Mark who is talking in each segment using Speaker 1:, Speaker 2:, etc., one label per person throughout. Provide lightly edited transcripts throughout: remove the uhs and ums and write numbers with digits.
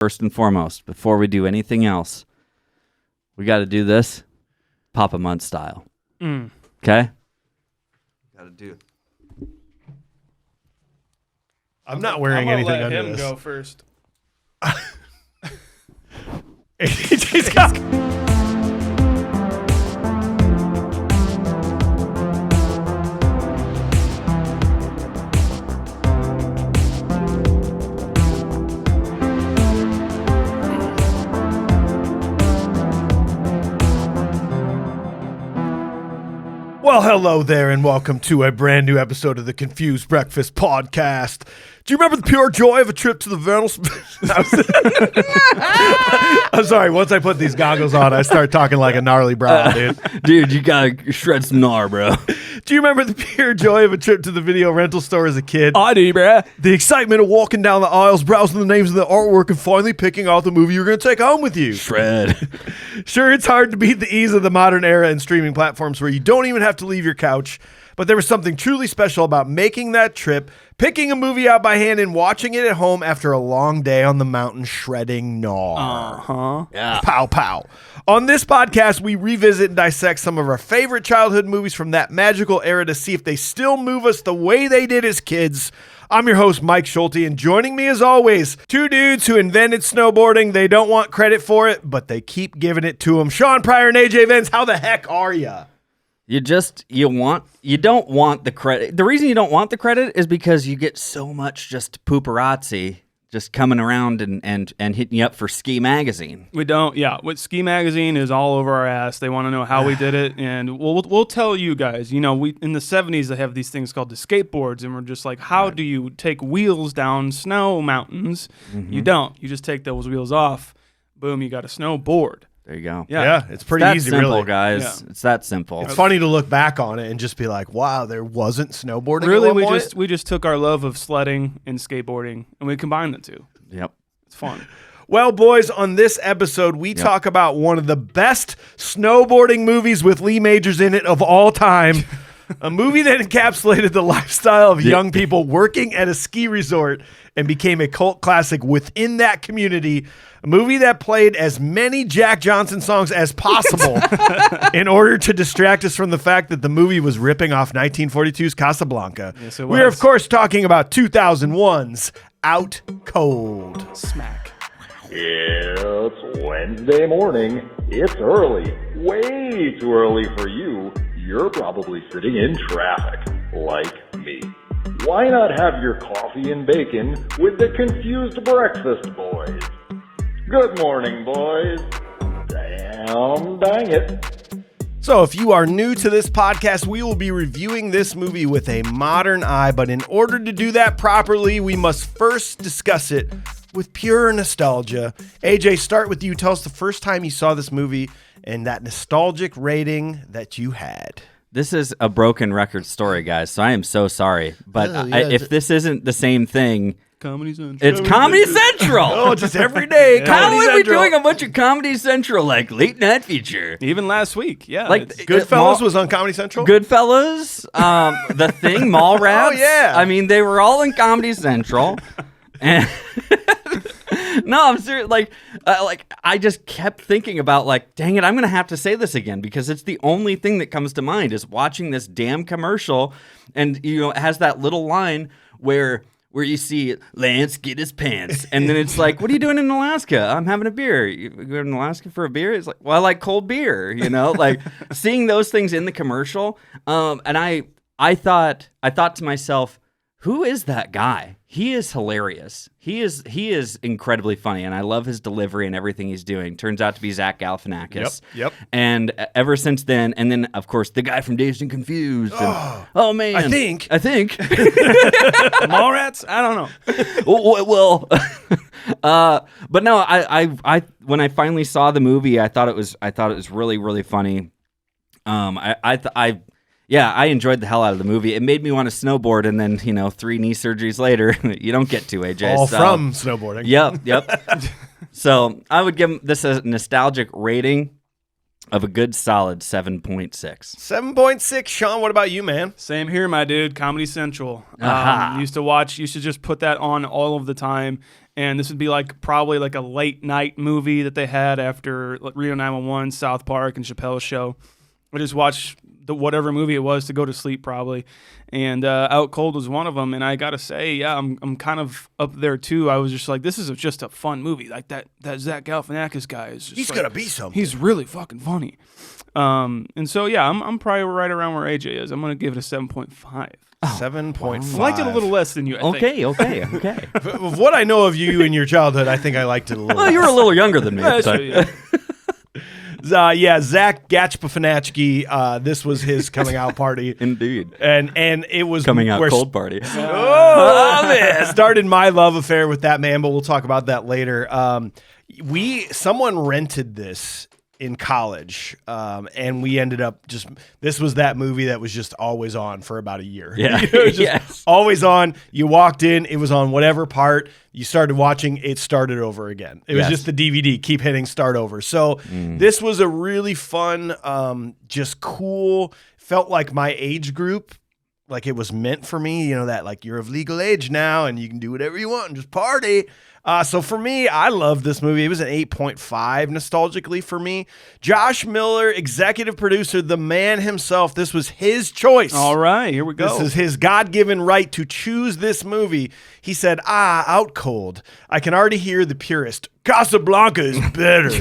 Speaker 1: First and foremost, before we do anything else, we got to do this Papa Munt style. Okay? Got to do it.
Speaker 2: I'm not wearing anything under this.
Speaker 3: Go first.
Speaker 2: AJ's got... Well, hello there, and welcome to a brand new episode of the Confused Breakfast Podcast. Do you remember the pure joy of a trip to the vernal... I'm sorry, once I put these goggles on, I start talking like a gnarly brow, dude.
Speaker 1: Dude, you got to shred some gnar, bro.
Speaker 2: Do you remember the pure joy of a trip to the video rental store as a kid?
Speaker 1: I do, bro.
Speaker 2: The excitement of walking down the aisles, browsing the names of the artwork, and finally picking out the movie you're going to take home with you.
Speaker 1: Shred.
Speaker 2: Sure, it's hard to beat the ease of the modern era and streaming platforms where you don't even have to leave your couch, but there was something truly special about making that trip, picking a movie out by hand, and watching it at home after a long day on the mountain shredding gnar.
Speaker 1: Yeah.
Speaker 2: Pow, pow. On this podcast, we revisit and dissect some of our favorite childhood movies from that magical era to see if they still move us the way they did as kids. I'm your host, Mike Schulte, and joining me as always, two dudes who invented snowboarding. They don't want credit for it, but they keep giving it to them. Shaun Pryor and AJ Vance, how the heck are ya?
Speaker 1: You don't want the credit. The reason you don't want the credit is because you get so much just paparazzi just coming around and hitting you up for Ski Magazine.
Speaker 3: We don't, yeah. What Ski Magazine is all over our ass. They want to know how we did it, and we'll tell you guys. You know, we in the 70s they have these things called the skateboards, and we're just like, how do you take wheels down snow mountains? Mm-hmm. You don't. You just take those wheels off. Boom, you got a snowboard.
Speaker 1: There you go.
Speaker 2: Yeah, it's pretty
Speaker 1: that
Speaker 2: easy,
Speaker 1: simple,
Speaker 2: really.
Speaker 1: guys.
Speaker 3: Yeah.
Speaker 1: It's that simple.
Speaker 2: It's funny to look back on it and just be like, wow, there wasn't snowboarding
Speaker 3: Really,
Speaker 2: at one point?
Speaker 3: we just took our love of sledding and skateboarding, and we combined the two.
Speaker 1: Yep.
Speaker 3: It's fun.
Speaker 2: Well, boys, on this episode, we talk about one of the best snowboarding movies with Lee Majors in it of all time. A movie that encapsulated the lifestyle of young people working at a ski resort and became a cult classic within that community. A movie that played as many Jack Johnson songs as possible in order to distract us from the fact that the movie was ripping off 1942's Casablanca.
Speaker 3: Yes, it
Speaker 2: We're,
Speaker 3: was.
Speaker 2: of course, talking about 2001's Out Cold.
Speaker 3: Smack.
Speaker 4: It's Wednesday morning. It's early. Way too early for you. You're probably sitting in traffic, like me. Why not have your coffee and bacon with the Confused Breakfast Boys? Good morning, boys. Damn, dang it.
Speaker 2: So if you are new to this podcast, we will be reviewing this movie with a modern eye, but in order to do that properly, we must first discuss it with pure nostalgia. AJ, start with you. Tell us the first time you saw this movie and that nostalgic rating that you had.
Speaker 1: This is a broken record story, guys, so I am so sorry. But if this isn't the same thing...
Speaker 3: Comedy Central.
Speaker 1: It's Comedy Central.
Speaker 2: Oh, just every day.
Speaker 1: How
Speaker 2: Comedy
Speaker 1: are we
Speaker 2: Central.
Speaker 1: doing a bunch of Comedy Central, like late night feature?
Speaker 3: Even last week, yeah.
Speaker 1: Like
Speaker 3: it's-
Speaker 2: Goodfellas was on Comedy Central?
Speaker 1: Goodfellas, The Thing, Mallrats.
Speaker 2: Oh, yeah.
Speaker 1: I mean, they were all in Comedy Central. And no, I'm serious. Like I just kept thinking about, like, dang it, I'm gonna have to say this again because it's the only thing that comes to mind is watching this damn commercial, and it has that little line where you see Lance get his pants, and then it's like, what are you doing in Alaska? I'm having a beer. You going in Alaska for a beer? It's like, well, I like cold beer, like seeing those things in the commercial. And I thought to myself, who is that guy? He is hilarious. He is incredibly funny, and I love his delivery and everything he's doing. Turns out to be Zach Galifianakis.
Speaker 2: Yep.
Speaker 1: And ever since then, and then of course the guy from Dazed and Confused. And, oh man,
Speaker 2: I think.
Speaker 3: Mallrats? I don't know.
Speaker 1: well, but no, I when I finally saw the movie, I thought it was really, really funny. I enjoyed the hell out of the movie. It made me want to snowboard, and then 3 knee surgeries later, you don't get to, AJ.
Speaker 2: All from snowboarding.
Speaker 1: Yep. So I would give this a nostalgic rating Of a good solid 7.6.
Speaker 2: 7.6. Shaun, what about you, man?
Speaker 3: Same here, my dude. Comedy Central.
Speaker 1: Aha.
Speaker 3: Used to just put that on all of the time. And this would be probably a late night movie that they had after Reno 911, South Park, and Chappelle's Show. I just watched whatever movie it was to go to sleep probably. And Out Cold was one of them. And I got to say, yeah, I'm kind of up there too. I was just like, this is just a fun movie. Like that Zach Galifianakis guy is just
Speaker 2: He's going to be something.
Speaker 3: He's really fucking funny. And so, yeah, I'm probably right around where AJ is. I'm going to give it a 7.5.
Speaker 2: 7.5.
Speaker 3: I liked it a little less than you, I think.
Speaker 1: Okay.
Speaker 2: Of what I know of you in your childhood, I think I liked it a little
Speaker 1: Well, you were a little younger than me.
Speaker 3: That's
Speaker 1: so-
Speaker 3: true, yeah.
Speaker 2: Zach Gachpafanachki, this was his coming out party.
Speaker 1: Indeed.
Speaker 2: And it was
Speaker 1: Coming out
Speaker 2: where
Speaker 1: cold party.
Speaker 2: started my love affair with that man, but we'll talk about that later. Someone rented this in college, and we ended up this was that movie that was just always on for about a year.
Speaker 1: Yeah.
Speaker 2: It was just
Speaker 1: Yes.
Speaker 2: always on. You walked in, it was on whatever part. You started watching, it started over again. It was
Speaker 1: Yes.
Speaker 2: just the DVD, keep hitting start over. So this was a really fun, just cool, felt like my age group. Like it was meant for me, that you're of legal age now and you can do whatever you want and just party. So for me, I love this movie. It was an 8.5 nostalgically for me. Josh Miller, executive producer, the man himself. This was his choice.
Speaker 3: All right, here we go.
Speaker 2: This is his God-given right to choose this movie. He said, Out Cold. I can already hear the purist. Casablanca is better.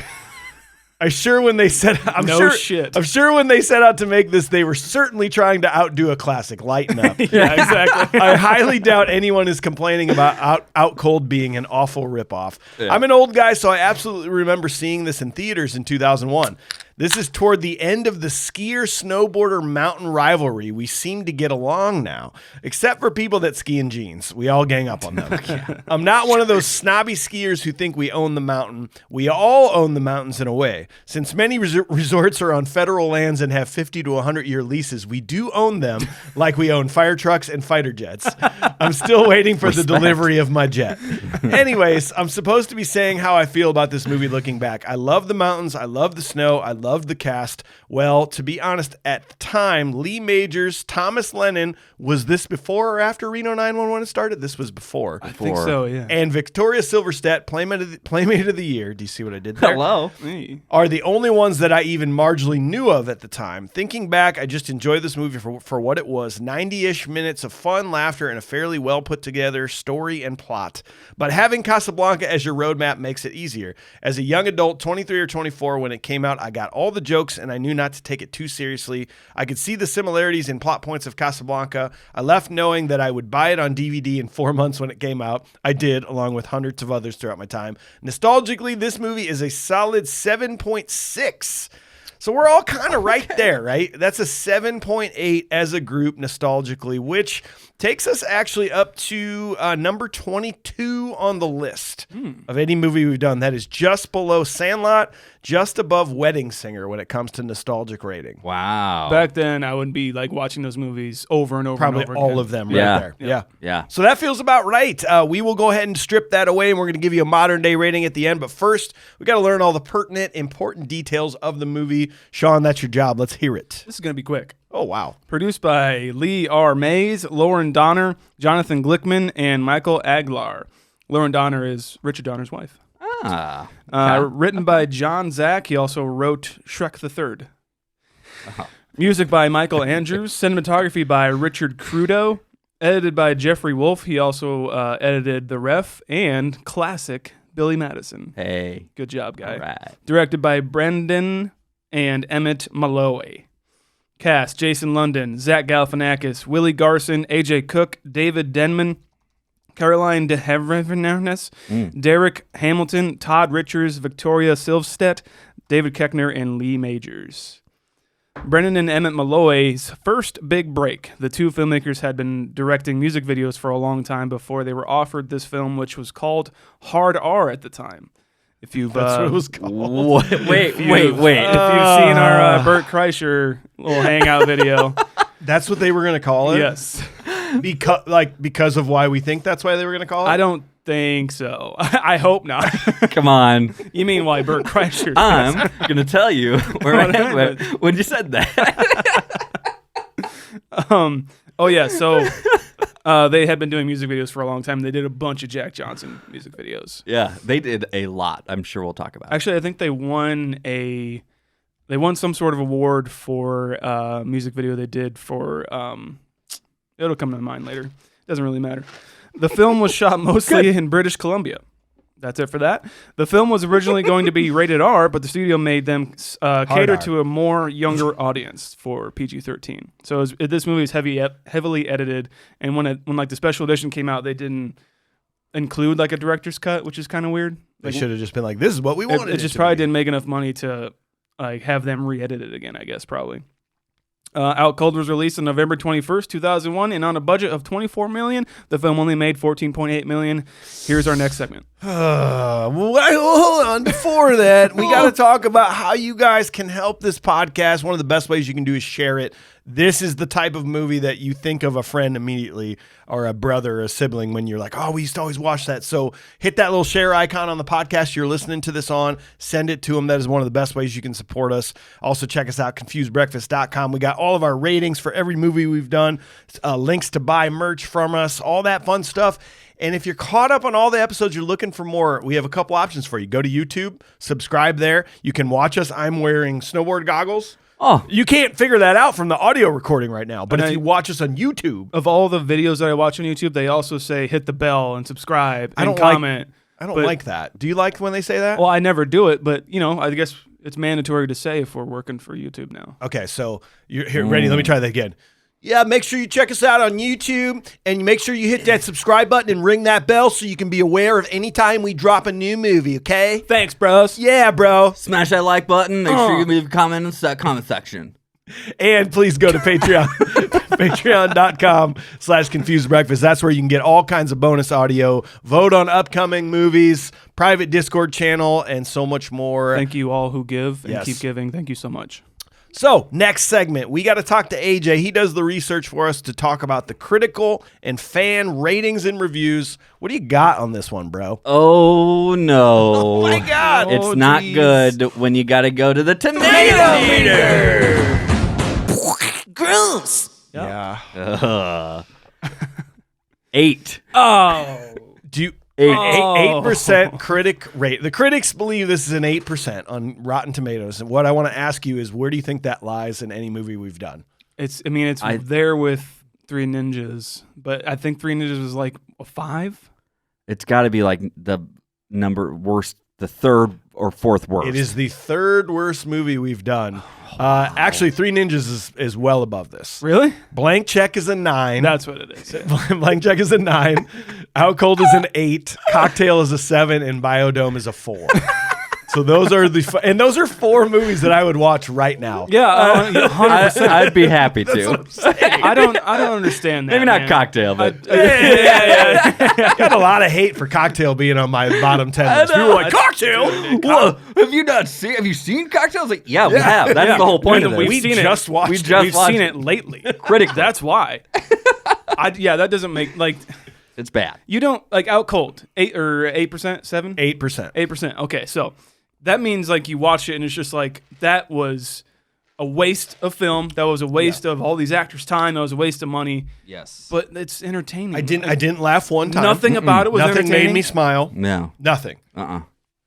Speaker 2: I'm sure when they set I'm sure when they set out to make this, they were certainly trying to outdo a classic. Lighten up.
Speaker 3: Yeah, exactly.
Speaker 2: I highly doubt anyone is complaining about Out Cold being an awful ripoff.
Speaker 1: Yeah.
Speaker 2: I'm an old guy, so I absolutely remember seeing this in theaters in 2001. This is toward the end of the skier-snowboarder mountain rivalry. We seem to get along now, except for people that ski in jeans. We all gang up on them. I'm not one of those snobby skiers who think we own the mountain. We all own the mountains in a way. Since many resorts are on federal lands and have 50 to 100-year leases, we do own them like we own fire trucks and fighter jets. I'm still waiting for the delivery of my jet. Anyways, I'm supposed to be saying how I feel about this movie looking back. I love the mountains. I love the snow. I loved the cast. Well, to be honest, at the time, Lee Majors, Thomas Lennon, was this before or after Reno 911 started? This was before.
Speaker 3: I think so, yeah.
Speaker 2: And Victoria Silverstedt, Playmate of the Year, do you see what I did there?
Speaker 1: Hello.
Speaker 3: Hey.
Speaker 2: Are the only ones that I even marginally knew of at the time. Thinking back, I just enjoyed this movie for what it was. 90-ish minutes of fun, laughter, and a fairly well put together story and plot. But having Casablanca as your roadmap makes it easier. As a young adult, 23 or 24, when it came out, I got all the jokes and I knew not to take it too seriously. I could see the similarities in plot points of Casablanca. I left knowing that I would buy it on DVD in 4 months when it came out. I did, along with hundreds of others throughout my time. Nostalgically, this movie is a solid 7.6. So we're all kind of right there, right? That's a 7.8 as a group nostalgically, which takes us actually up to number 22 on the list of any movie we've done. That is just below Sandlot, just above Wedding Singer when it comes to nostalgic rating.
Speaker 1: Wow.
Speaker 3: Back then, I would be watching those movies over and over
Speaker 2: Probably
Speaker 3: and over
Speaker 2: all
Speaker 3: again.
Speaker 2: of them right
Speaker 1: Yeah.
Speaker 2: there. Yeah.
Speaker 1: Yeah.
Speaker 2: So that feels about right. We will go ahead and strip that away, and we're going to give you a modern day rating at the end. But first, we got to learn all the pertinent, important details of the movie. Shaun, that's your job. Let's hear it.
Speaker 3: This is going to be quick.
Speaker 2: Oh, wow.
Speaker 3: Produced by Lee R. Mays, Lauren Donner, Jonathan Glickman, and Michael Aguilar. Lauren Donner is Richard Donner's wife.
Speaker 1: Ah.
Speaker 3: Written by John Zack. He also wrote Shrek the Third. Music by Michael Andrews. Cinematography by Richard Crudo. Edited by Jeffrey Wolf. He also edited The Ref and classic Billy Madison.
Speaker 1: Hey.
Speaker 3: Good job, guy.
Speaker 1: All right.
Speaker 3: Directed by Brendan and Emmett Malloy. Cast: Jason London, Zach Galifianakis, Willie Garson, AJ Cook, David Denman, Caroline de Havernes, Derek Hamilton, Todd Richards, Victoria Silvstedt, David Koechner, and Lee Majors. Brendan and Emmett Malloy's first big break. The two filmmakers had been directing music videos for a long time before they were offered this film, which was called Hard R at the time. If you've
Speaker 2: That's what it was called.
Speaker 1: Wait.
Speaker 3: if you've seen our Bert Kreischer little hangout video,
Speaker 2: That's what they were going to call it?
Speaker 3: yes.
Speaker 2: Because of why we think that's why they were going to call it?
Speaker 3: I don't think so. I hope not.
Speaker 1: Come on.
Speaker 3: You mean why Bert Kreischer?
Speaker 1: I'm going to tell you where I am when you said that.
Speaker 3: Oh yeah, so they had been doing music videos for a long time. They did a bunch of Jack Johnson music videos.
Speaker 1: Yeah, they did a lot. I'm sure we'll talk about it.
Speaker 3: Actually, I think they won some sort of award for music video they did for it'll come to mind later. Doesn't really matter. The film was shot mostly in British Columbia. That's it for that. The film was originally going to be rated R, but the studio made them cater to a more younger audience for PG-13. So this movie is heavily edited, and when like the special edition came out, they didn't include like a director's cut, which is kind of weird.
Speaker 2: They should have just been like, "This is what we wanted."
Speaker 3: It just probably didn't make enough money to like have them re-edit it again. I guess probably. Out Cold was released on November 21st, 2001, and on a budget of $24 million, the film only made $14.8 million. Here's our next segment.
Speaker 2: Hold on. Before that, we got to talk about how you guys can help this podcast. One of the best ways you can do is share it. This is the type of movie that you think of a friend immediately, or a brother or a sibling, when you're like, oh, we used to always watch that. So hit that little share icon on the podcast you're listening to this on. Send it to them. That is one of the best ways you can support us. Also, check us out, confusedbreakfast.com. We got all of our ratings for every movie we've done, links to buy merch from us, all that fun stuff. And if you're caught up on all the episodes, you're looking for more, we have a couple options for you. Go to YouTube, subscribe there. You can watch us. I'm wearing snowboard goggles.
Speaker 1: Oh,
Speaker 2: You can't figure that out from the audio recording right now. But if you watch us on YouTube,
Speaker 3: Of all the videos that I watch on YouTube, they also say hit the bell and subscribe and comment.
Speaker 2: I don't like that. Do you like when they say that?
Speaker 3: Well, I never do it, but I guess it's mandatory to say if we're working for YouTube now.
Speaker 2: Okay, so you're here, ready? Let me try that again. Yeah, make sure you check us out on YouTube, and make sure you hit that subscribe button and ring that bell so you can be aware of any time we drop a new movie, okay?
Speaker 3: Thanks, bros.
Speaker 2: Yeah, bro.
Speaker 1: smash that like button. Make sure you leave a comment in the comment section.
Speaker 2: And please go to Patreon, patreon.com/confusedbreakfast. That's where you can get all kinds of bonus audio, vote on upcoming movies, private Discord channel, and so much more.
Speaker 3: Thank you all who give and
Speaker 2: Yes.
Speaker 3: keep giving. Thank you so much.
Speaker 2: So, next segment, we got to talk to AJ. He does the research for us to talk about the critical and fan ratings and reviews. What do you got on this one, bro?
Speaker 1: Oh, no.
Speaker 2: Oh, my God.
Speaker 1: It's
Speaker 3: Oh,
Speaker 1: not
Speaker 3: geez.
Speaker 1: good when you got to go to the tomato meter.
Speaker 2: Gross. Yeah.
Speaker 1: 8.
Speaker 3: Oh.
Speaker 2: Do you...
Speaker 3: Oh.
Speaker 2: 8% critic rate. The critics believe this is an 8% on Rotten Tomatoes. And what I want to ask you is, where do you think that lies in any movie we've done?
Speaker 3: It's there with Three Ninjas, but I think Three Ninjas was like a 5.
Speaker 1: It's got to be like the third or fourth worst.
Speaker 2: It is the third worst movie we've done. Actually, Three Ninjas is well above this.
Speaker 3: Really?
Speaker 2: Blank Check is a 9.
Speaker 3: That's what it is.
Speaker 2: Blank Check is a 9. Out Cold is an 8. Cocktail is a 7, and Biodome is a 4. So those are those are 4 movies that I would watch right now.
Speaker 3: Yeah, 100%.
Speaker 1: I'd be happy to.
Speaker 3: I don't understand that.
Speaker 1: Maybe not
Speaker 3: man.
Speaker 1: Cocktail, but
Speaker 2: Yeah. Got a lot of hate for Cocktail being on my bottom 10 list. People were like, Cocktail?
Speaker 1: Whoa, have you seen Cocktails? Like, yeah, we have. That's the whole point of this.
Speaker 3: We've seen
Speaker 2: just
Speaker 3: it.
Speaker 2: watched
Speaker 1: We
Speaker 2: it.
Speaker 1: just
Speaker 3: We've
Speaker 1: watched
Speaker 3: seen
Speaker 1: it.
Speaker 3: it lately.
Speaker 1: Critically.
Speaker 3: That's why. That doesn't make
Speaker 1: It's bad.
Speaker 3: you don't like Out Cold 8%, 7,
Speaker 2: 8%.
Speaker 3: 8%. Okay, so that means like you watch it and it's just like that was a waste of film. That was a waste of all these actors' time. That was a waste of money.
Speaker 1: Yes.
Speaker 3: But it's entertaining.
Speaker 2: I didn't laugh one time.
Speaker 3: Nothing about it was
Speaker 2: Nothing
Speaker 3: entertaining.
Speaker 2: made me smile.
Speaker 1: No.
Speaker 2: Nothing.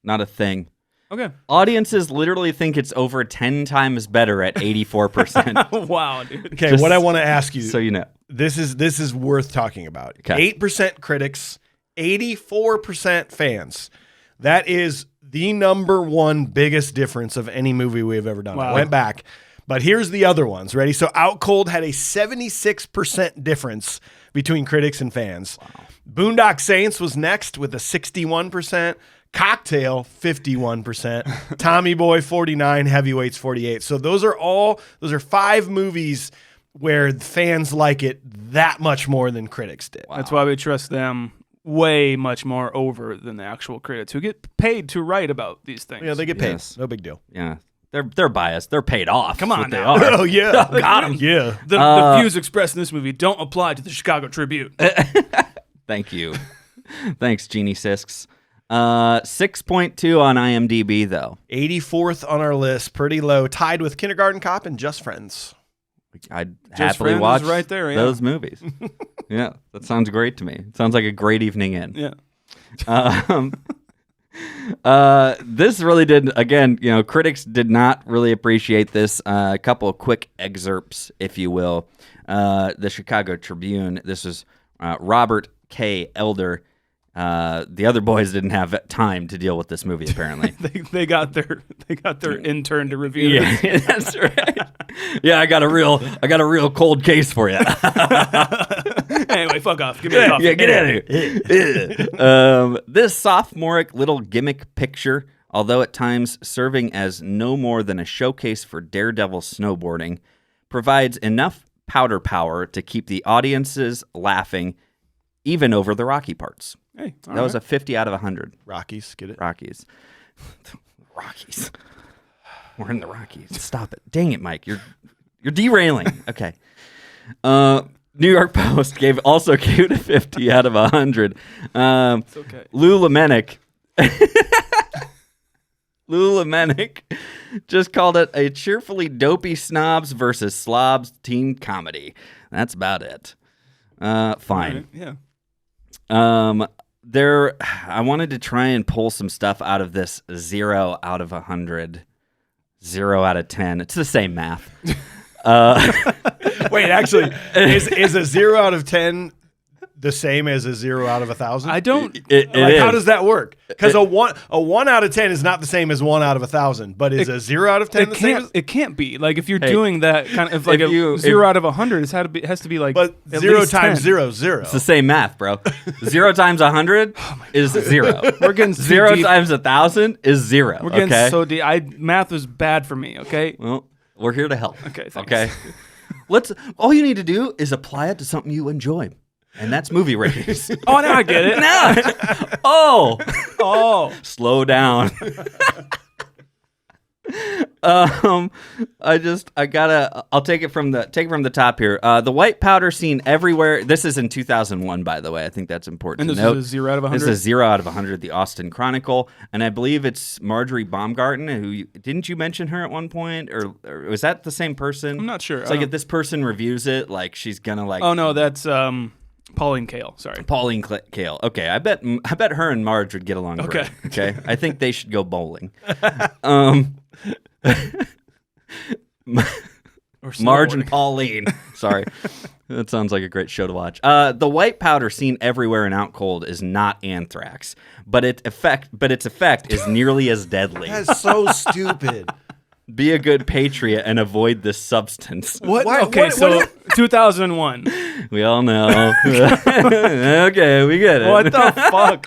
Speaker 1: Not a thing.
Speaker 3: Okay.
Speaker 1: Audiences literally think it's over 10 times better at 84%.
Speaker 3: Wow, dude.
Speaker 2: Okay,
Speaker 1: Just
Speaker 2: what I want to ask you,
Speaker 1: so you know.
Speaker 2: this is worth talking about.
Speaker 1: Okay.
Speaker 2: 8% critics, 84% fans. That is the number one biggest difference of any movie we've ever done. I
Speaker 3: Wow.
Speaker 2: went back. But here's the other ones. Ready? So Out Cold had a 76% difference between critics and fans. Wow. Boondock Saints was next with a 61%. Cocktail, 51%. Tommy Boy, 49%. Heavyweights, 48%. So those are 5 movies where fans like it that much more than critics did.
Speaker 3: That's why we trust them way much more over than the actual critics who get paid to write about these things.
Speaker 2: Yeah, they get paid.
Speaker 1: Yes.
Speaker 2: No big deal.
Speaker 1: Yeah. They're biased. They're paid off.
Speaker 3: Come on
Speaker 1: What they
Speaker 3: now.
Speaker 1: are.
Speaker 2: Oh, yeah.
Speaker 3: Got 'em.
Speaker 2: Yeah.
Speaker 3: The views expressed in this movie don't apply to the Chicago Tribune.
Speaker 1: Thank you. Thanks, Genie Sisks. 6.2 on IMDb, though.
Speaker 2: 84th on our list, pretty low, tied with Kindergarten Cop and Just Friends.
Speaker 1: I'd
Speaker 3: Just
Speaker 1: happily
Speaker 3: Friends
Speaker 1: watch
Speaker 3: is right there, yeah.
Speaker 1: those movies. Yeah, that sounds great to me. It sounds like a great evening in.
Speaker 3: Yeah.
Speaker 1: This really did, again, critics did not really appreciate this. A couple of quick excerpts, if you will. The Chicago Tribune, this was Robert K. Elder. The other boys didn't have time to deal with this movie, apparently.
Speaker 3: they got their intern to review this.
Speaker 1: Yeah, that's right. Yeah, I got a real cold case for you.
Speaker 3: Anyway, fuck off. Give me a coffee.
Speaker 1: Yeah, get out of here. This sophomoric little gimmick picture, although at times serving as no more than a showcase for daredevil snowboarding, provides enough powder power to keep the audiences laughing, even over the rocky parts.
Speaker 3: Hey,
Speaker 1: that was a 50 out of 100.
Speaker 2: Rockies, get it?
Speaker 1: Rockies. We're in the Rockies. Stop it. Dang it, Mike. You're derailing. Okay. New York Post also gave it a 50 out of 100.
Speaker 3: It's okay.
Speaker 1: Lou Lamenick just called it a cheerfully dopey snobs versus slobs teen comedy. That's about it. Fine.
Speaker 3: Right, yeah.
Speaker 1: I wanted to try and pull some stuff out of this 0 out of 100, 0 out of 10. It's the same math.
Speaker 2: Wait, actually, is a 0 out of 10 the same as a 0 out of 1,000?
Speaker 3: I don't.
Speaker 2: How does that work? Because a 1 out of 10 is not the same as 1 out of 1,000, but is a 0 out of 10 the same?
Speaker 3: It can't be. Like if you're doing that kind of like a 0 out of 100, it has to be like.
Speaker 2: But
Speaker 3: at
Speaker 2: 0
Speaker 3: least
Speaker 2: times
Speaker 3: 10.
Speaker 2: 0 is 0.
Speaker 1: It's the same math, bro. 0 times 100 is 0.
Speaker 3: We're getting
Speaker 1: 0
Speaker 3: deep.
Speaker 1: times 1,000 is 0.
Speaker 3: We're getting
Speaker 1: okay?
Speaker 3: so deep. Math was bad for me. Okay.
Speaker 1: Well, we're here to help.
Speaker 3: Okay. Thanks.
Speaker 1: Okay. All you need to do is apply it to something you enjoy. And that's movie ratings.
Speaker 3: Oh, now I get it.
Speaker 1: No. Oh. Slow down. I'll take it from the top here. The white powder seen everywhere. This is in 2001, by the way. I think that's important
Speaker 3: And
Speaker 1: to
Speaker 3: this
Speaker 1: note.
Speaker 3: is a 0 out of 100.
Speaker 1: This is a 0 out of 100, the Austin Chronicle. And I believe it's Marjorie Baumgarten, who didn't you mention her at one point? Or was that the same person?
Speaker 3: I'm not sure.
Speaker 1: It's like if this person reviews it, she's gonna
Speaker 3: Oh no, that's Pauline Cale. Sorry.
Speaker 1: Pauline Cale. Okay, I bet her and Marge would get along great.
Speaker 3: Okay.
Speaker 1: Okay, I think they should go bowling. Marge and Pauline. Sorry. That sounds like a great show to watch. The white powder seen everywhere and out cold is not anthrax, but its effect is nearly as deadly.
Speaker 2: That's so stupid.
Speaker 1: Be a good patriot and avoid this substance.
Speaker 2: What?
Speaker 3: Okay, so 2001.
Speaker 1: We all know. Okay, we get it.
Speaker 3: What the fuck?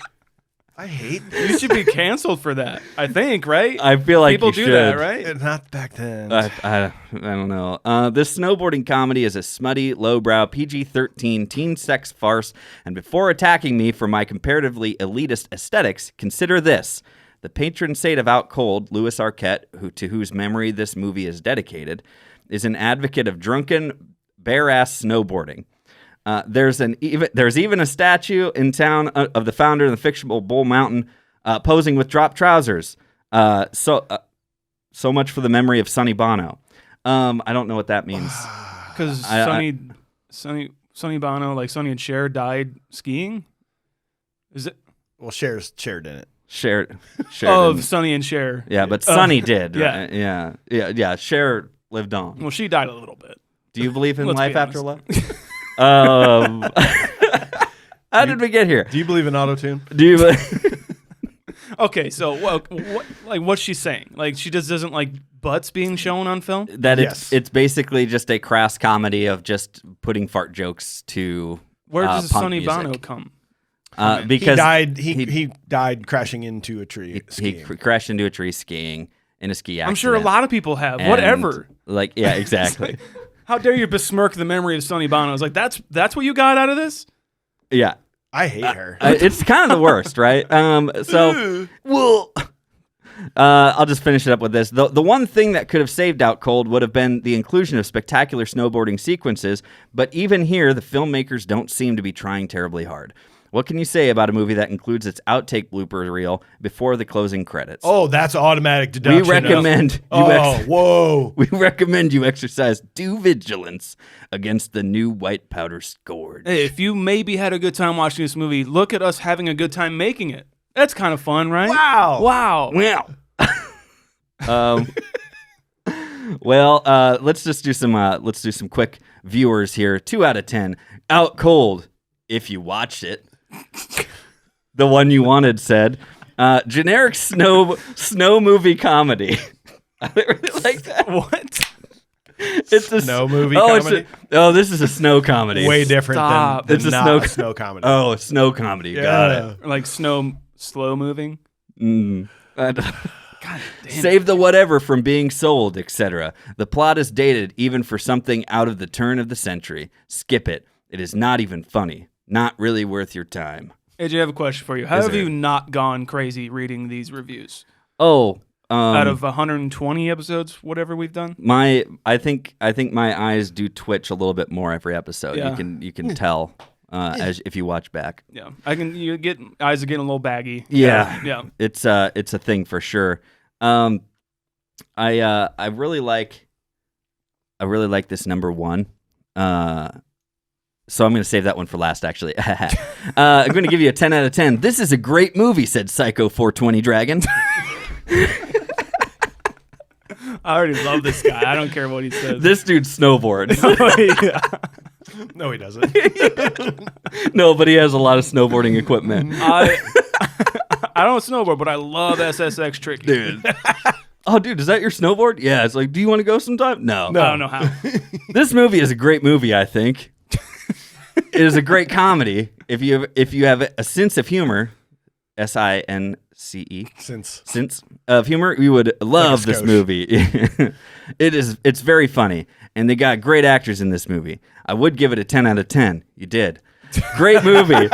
Speaker 2: I hate
Speaker 3: You should be canceled for that. I think, right?
Speaker 1: I feel like
Speaker 3: People
Speaker 1: you
Speaker 3: do
Speaker 1: should.
Speaker 3: that, right?
Speaker 2: it. Not back then.
Speaker 1: I don't know. This snowboarding comedy is a smutty, lowbrow, PG-13 teen sex farce, and before attacking me for my comparatively elitist aesthetics, consider this. The patron saint of out cold, Louis Arquette, to whose memory this movie is dedicated, is an advocate of drunken, bare-ass snowboarding. There's even a statue in town of the founder of the fictional Bull Mountain posing with drop trousers. So much for the memory of Sonny Bono. I don't know what that means.
Speaker 3: Because Sonny Bono, like Sonny and Cher, died skiing. Is it?
Speaker 2: Well, Cher's shared in it.
Speaker 1: Shared
Speaker 3: Of Sonny and Cher.
Speaker 1: Yeah, but Sonny did.
Speaker 3: Yeah.
Speaker 1: Right? Yeah. Cher lived on.
Speaker 3: Well, she died a little bit.
Speaker 1: Do you believe in
Speaker 3: Let's
Speaker 1: life
Speaker 3: be
Speaker 1: after love? How did we get here?
Speaker 2: Do you believe in auto-tune?
Speaker 1: Do you?
Speaker 3: Okay, so what's she saying? Like she just doesn't like butts being shown on film?
Speaker 1: That
Speaker 2: Yes.
Speaker 1: it's basically just a crass comedy of just putting fart jokes to
Speaker 3: Where does
Speaker 1: punk
Speaker 3: Sonny
Speaker 1: music.
Speaker 3: Bono come?
Speaker 1: Because
Speaker 2: he died crashing into a tree.
Speaker 1: he crashed into a tree skiing in a ski accident.
Speaker 3: I'm sure a lot of people have.
Speaker 1: And,
Speaker 3: Whatever.
Speaker 1: Yeah, exactly.
Speaker 3: How dare you besmirk the memory of Sonny Bono? I was like, that's what you got out of this?
Speaker 1: Yeah.
Speaker 2: I hate her.
Speaker 1: It's kind of the worst, right? I'll just finish it up with this. The one thing that could have saved Out Cold would have been the inclusion of spectacular snowboarding sequences, but even here, the filmmakers don't seem to be trying terribly hard. What can you say about a movie that includes its outtake blooper reel before the closing credits?
Speaker 2: Oh, that's automatic deduction.
Speaker 1: We recommend we recommend you exercise due vigilance against the new white powder scourge.
Speaker 3: Hey, if you maybe had a good time watching this movie, look at us having a good time making it. That's kind of fun, right?
Speaker 2: Wow.
Speaker 1: Well, let's just do some quick viewers here. 2 out of 10. Out cold if you watched it. The one you wanted said, generic snow movie comedy. I really like that.
Speaker 3: What?
Speaker 1: It's a
Speaker 2: snow movie comedy?
Speaker 1: This is a snow comedy.
Speaker 2: Way different
Speaker 3: Stop.
Speaker 2: than
Speaker 1: It's a
Speaker 2: not snow comedy.
Speaker 1: Oh, a snow comedy.
Speaker 2: Yeah.
Speaker 1: Got it.
Speaker 3: Or like slow moving?
Speaker 1: God
Speaker 3: damn.
Speaker 1: Save the whatever from being sold, etc. The plot is dated even for something out of the turn of the century. Skip it. It is not even funny. Not really worth your time.
Speaker 3: AJ, I have a question for you. How have you not gone crazy reading these reviews?
Speaker 1: Oh,
Speaker 3: Out of 120 episodes, whatever we've done?
Speaker 1: I think my eyes do twitch a little bit more every episode.
Speaker 3: Yeah.
Speaker 1: You can tell as if you watch back.
Speaker 3: Yeah. You get eyes are getting a little baggy.
Speaker 1: Yeah.
Speaker 3: Yeah.
Speaker 1: It's a thing for sure. I really like this number one. So I'm going to save that one for last, actually. I'm going to give you a 10 out of 10. This is a great movie, said Psycho 420 Dragon.
Speaker 3: I already love this guy. I don't care what he says.
Speaker 1: This dude snowboards.
Speaker 2: No, he doesn't.
Speaker 1: No, but he has a lot of snowboarding equipment.
Speaker 3: I don't snowboard, but I love SSX Tricky.
Speaker 1: Dude. Oh, dude, is that your snowboard? Yeah. It's like, do you want to go sometime? No.
Speaker 3: I don't know how.
Speaker 1: This movie is a great movie, I think. It is a great comedy. If you have a sense of humor, SINCE, sense of humor, you would love this movie. It's very funny, and they got great actors in this movie. I would give it a 10 out of 10. You did. Great movie.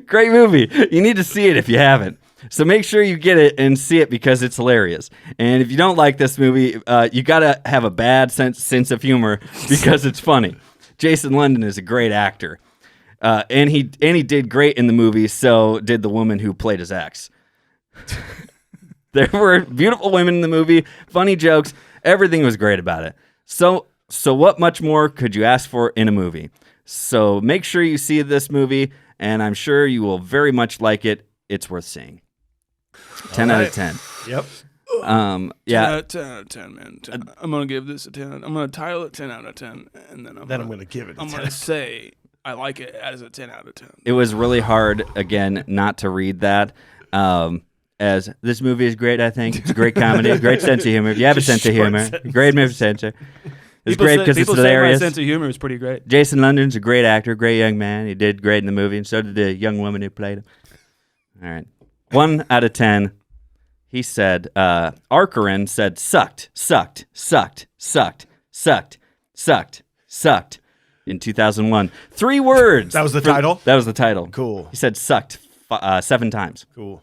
Speaker 1: Great movie. You need to see it if you haven't. So make sure you get it and see it because it's hilarious. And if you don't like this movie, you got to have a bad sense of humor because it's funny. Jason London is a great actor. And he did great in the movie, so did the woman who played his ex. There were beautiful women in the movie, funny jokes, everything was great about it. So what much more could you ask for in a movie? So make sure you see this movie, and I'm sure you will very much like it. It's worth seeing. 10 out of 10.
Speaker 2: Yep.
Speaker 1: Yeah.
Speaker 3: 10 out of 10, man. I'm going to give this a 10. I'm going to title it 10 out of 10, and then I'm going
Speaker 2: to give it a 10.
Speaker 3: I'm going to say I like it as a 10 out of 10.
Speaker 1: It was really hard, again, not to read that. As this movie is great, I think. It's a great comedy, great sense of humor. If you have a sense of humor, great movie sense. It's great because it's hilarious.
Speaker 3: My sense of humor is pretty great.
Speaker 1: Jason London's a great actor, great young man. He did great in the movie, and so did the young woman who played him. All right. 1 out of 10. He said, Arkarin said, sucked in 2001. 3 words.
Speaker 2: That was the title?
Speaker 1: That was the title.
Speaker 2: Cool.
Speaker 1: He said sucked 7 times.
Speaker 2: Cool.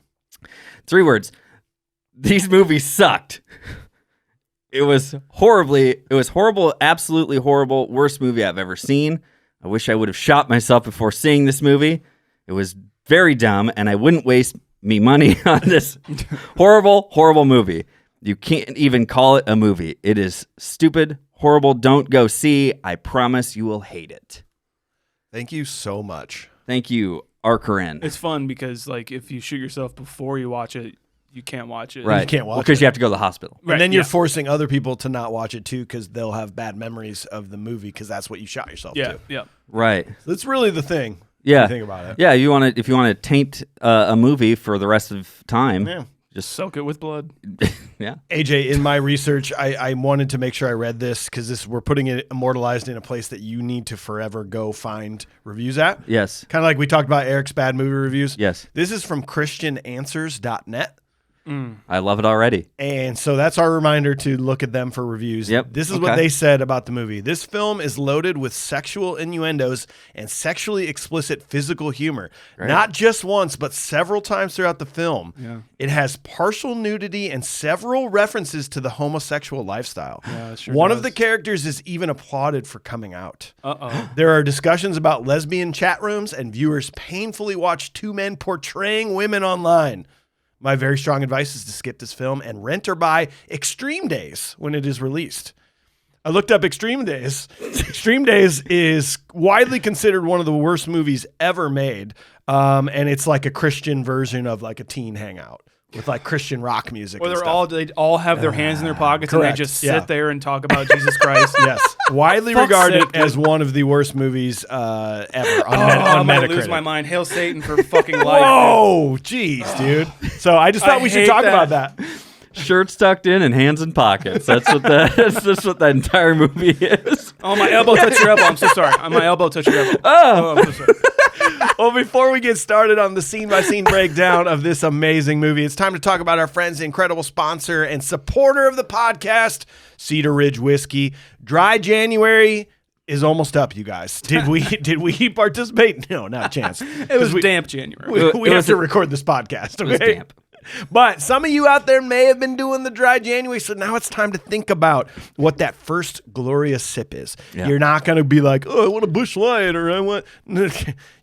Speaker 1: 3 words. These movies sucked. It was horrible, absolutely horrible, worst movie I've ever seen. I wish I would have shot myself before seeing this movie. It was very dumb, and I wouldn't waste me money on this horrible movie. You can't even call it a movie. It is stupid, horrible. Don't go see. I promise you will hate it.
Speaker 2: Thank you so much.
Speaker 1: Thank you, Arkarin.
Speaker 3: It's fun because, like, if you shoot yourself before you watch it, you can't watch it.
Speaker 1: Right.
Speaker 2: You can't watch
Speaker 1: because
Speaker 2: it.
Speaker 1: you have to go to the hospital.
Speaker 2: And then you're forcing other people to not watch it too because they'll have bad memories of the movie because that's what you shot yourself to.
Speaker 3: Yeah.
Speaker 1: Right.
Speaker 2: That's really the thing.
Speaker 1: Yeah.
Speaker 2: If you think about it.
Speaker 1: Yeah. If you want to taint a movie for the rest of time,
Speaker 3: just soak it with blood.
Speaker 1: Yeah.
Speaker 2: AJ, in my research, I wanted to make sure I read this because we're putting it immortalized in a place that you need to forever go find reviews at.
Speaker 1: Yes.
Speaker 2: Kind of like we talked about Eric's bad movie reviews.
Speaker 1: Yes.
Speaker 2: This is from ChristianAnswers.net.
Speaker 1: I love it already.
Speaker 2: And so that's our reminder to look at them for reviews.
Speaker 1: Yep.
Speaker 2: This is what they said about the movie. This film is loaded with sexual innuendos and sexually explicit physical humor. Right. Not just once, but several times throughout the film. Yeah. It has partial nudity and several references to the homosexual lifestyle. Yeah, it sure One of the characters is even applauded for coming out. There are discussions about lesbian chat rooms, and viewers painfully watch two men portraying women online. My very strong advice is to skip this film and rent or buy Extreme Days when it is released. I looked up Extreme Days. Extreme Days is widely considered one of the worst movies ever made. And it's like a Christian version of like a teen hangout with like Christian rock music.
Speaker 3: Or they all have their hands in their pockets and they just sit there and talk about Jesus Christ.
Speaker 2: Yes. Widely regarded as one of the worst movies ever on
Speaker 3: I'm
Speaker 2: Metacritic.
Speaker 3: going to lose my mind. Hail Satan for fucking life.
Speaker 2: Whoa, jeez, dude. So I just thought we should talk about that.
Speaker 1: Shirts tucked in and hands in pockets. That's what that's what that entire movie is.
Speaker 3: Oh, my elbow touched your elbow. I'm so sorry. My elbow touched your elbow. Oh, I'm so sorry.
Speaker 2: Well, before we get started on the scene-by-scene breakdown of this amazing movie, it's time to talk about our friends, the incredible sponsor and supporter of the podcast, Cedar Ridge Whiskey. Dry January is almost up, you guys. Did we participate? No, not a chance.
Speaker 3: It was damp January.
Speaker 2: We have to record this podcast, okay?
Speaker 1: It was damp.
Speaker 2: But some of you out there may have been doing the dry January, so now it's time to think about what that first glorious sip is. Yeah. You're not going to be like, oh, I want a Busch Light, or I want...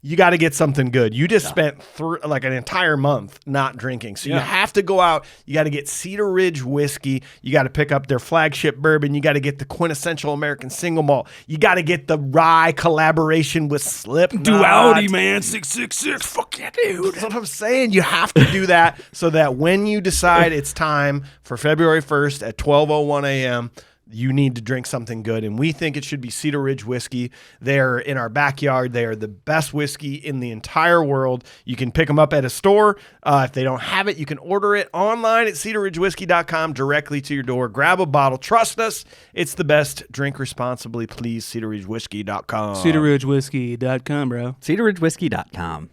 Speaker 2: You got to get something good. You just spent like an entire month not drinking, so you have to go out. You got to get Cedar Ridge Whiskey. You got to pick up their flagship bourbon. You got to get the quintessential American single malt. You got to get the rye collaboration with Slipknot.
Speaker 3: Duality, man. 666. Fuck yeah, dude.
Speaker 2: That's what I'm saying. You have to do that so that when you decide it's time for February 1st at 12:01 a.m., you need to drink something good, and we think it should be Cedar Ridge Whiskey. They're in our backyard. They are the best whiskey in the entire world. You can pick them up at a store. If they don't have it, you can order it online at cedarridgewhiskey.com directly to your door. Grab a bottle. Trust us. It's the best. Drink responsibly, please. cedarridgewhiskey.com.
Speaker 3: cedarridgewhiskey.com, bro.
Speaker 1: cedarridgewhiskey.com.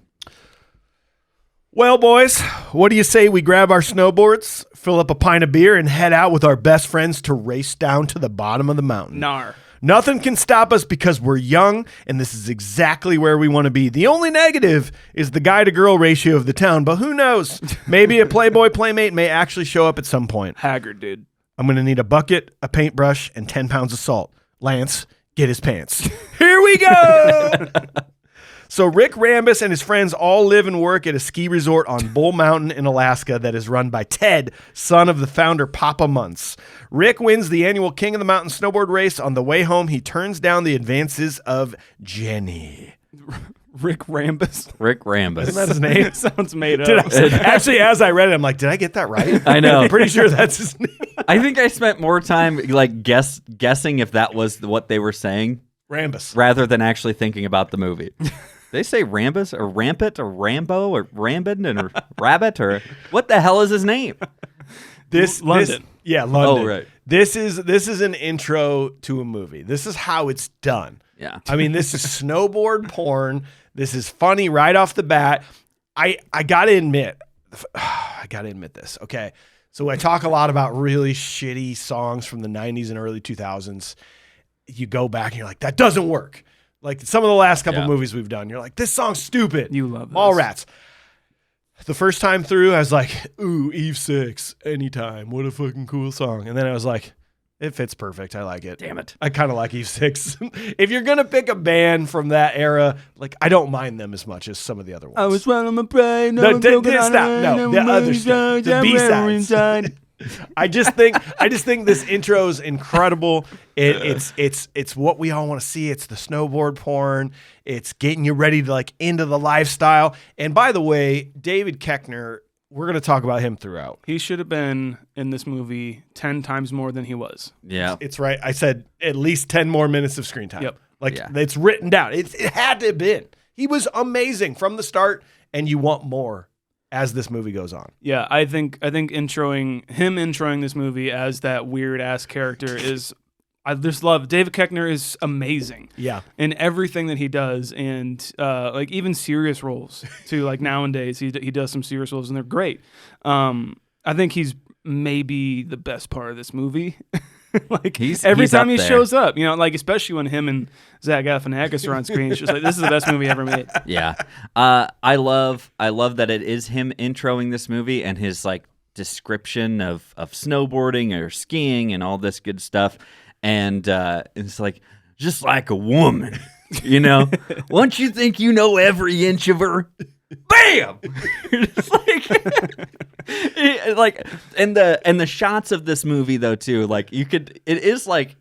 Speaker 2: Well, boys, what do you say we grab our snowboards, fill up a pint of beer, and head out with our best friends to race down to the bottom of the mountain?
Speaker 3: Nar.
Speaker 2: Nothing can stop us because we're young, and this is exactly where we want to be. The only negative is the guy-to-girl ratio of the town, but who knows? Maybe a Playboy Playmate may actually show up at some point.
Speaker 3: Haggard, dude.
Speaker 2: I'm going to need a bucket, a paintbrush, and 10 pounds of salt. Lance, get his pants. Here we go! So Rick Rambis and his friends all live and work at a ski resort on Bull Mountain in Alaska that is run by Ted, son of the founder Papa Muntz. Rick wins the annual King of the Mountain snowboard race. On the way home, he turns down the advances of Jenny.
Speaker 3: Rick Rambis.
Speaker 1: Rick Rambis.
Speaker 2: Isn't that his name?
Speaker 3: It sounds made up.
Speaker 2: Actually, as I read it, I'm like, did I get that right?
Speaker 1: I know.
Speaker 2: I'm pretty sure that's his name.
Speaker 1: I think I spent more time like guessing if that was what they were saying.
Speaker 2: Rambis.
Speaker 1: Rather than actually thinking about the movie. They say Rambus or Rampant or Rambo or Rambin or Rabbit or what the hell is his name?
Speaker 2: London. London.
Speaker 1: Oh, right.
Speaker 2: This is an intro to a movie. This is how it's done.
Speaker 1: Yeah.
Speaker 2: I mean, this is snowboard porn. This is funny right off the bat. I gotta admit this. Okay. So I talk a lot about really shitty songs from the 90s and early 2000s. You go back and you're like, that doesn't work. Like some of the last couple movies we've done, you're like, this song's stupid.
Speaker 3: You love this.
Speaker 2: All rats. The first time through, I was like, ooh, Eve 6, anytime. What a fucking cool song. And then I was like, it fits perfect. I like it.
Speaker 1: Damn it.
Speaker 2: I kind of like Eve 6. If you're going to pick a band from that era, like, I don't mind them as much as some of the other ones.
Speaker 3: I was running my brain.
Speaker 2: The other stuff. The B-sides. I just think this intro is incredible. It's what we all want to see. It's the snowboard porn. It's getting you ready to like into the lifestyle. And by the way, David Koechner, we're going to talk about him throughout.
Speaker 3: He should have been in this movie 10 times more than he was.
Speaker 1: Yeah,
Speaker 2: it's right. I said at least 10 more minutes of screen time.
Speaker 3: Yep.
Speaker 2: It's written down. It had to have been. He was amazing from the start, and you want more as this movie goes on.
Speaker 3: Yeah, I think introing this movie as that weird ass character is, I just love. David Koechner is amazing.
Speaker 2: Yeah,
Speaker 3: in everything that he does, and like even serious roles too. Like nowadays, he does some serious roles, and they're great. I think he's maybe the best part of this movie. Like
Speaker 1: He's
Speaker 3: every time
Speaker 1: up
Speaker 3: he
Speaker 1: there.
Speaker 3: shows up, like especially when him and Zach Galifianakis are on screen, it's just like this is the best movie ever made.
Speaker 1: Yeah. I love that it is him introing this movie and his like description of snowboarding or skiing and all this good stuff. And it's like, just like a woman, once you think you know every inch of her, bam! It's like and the shots of this movie though too, like it's like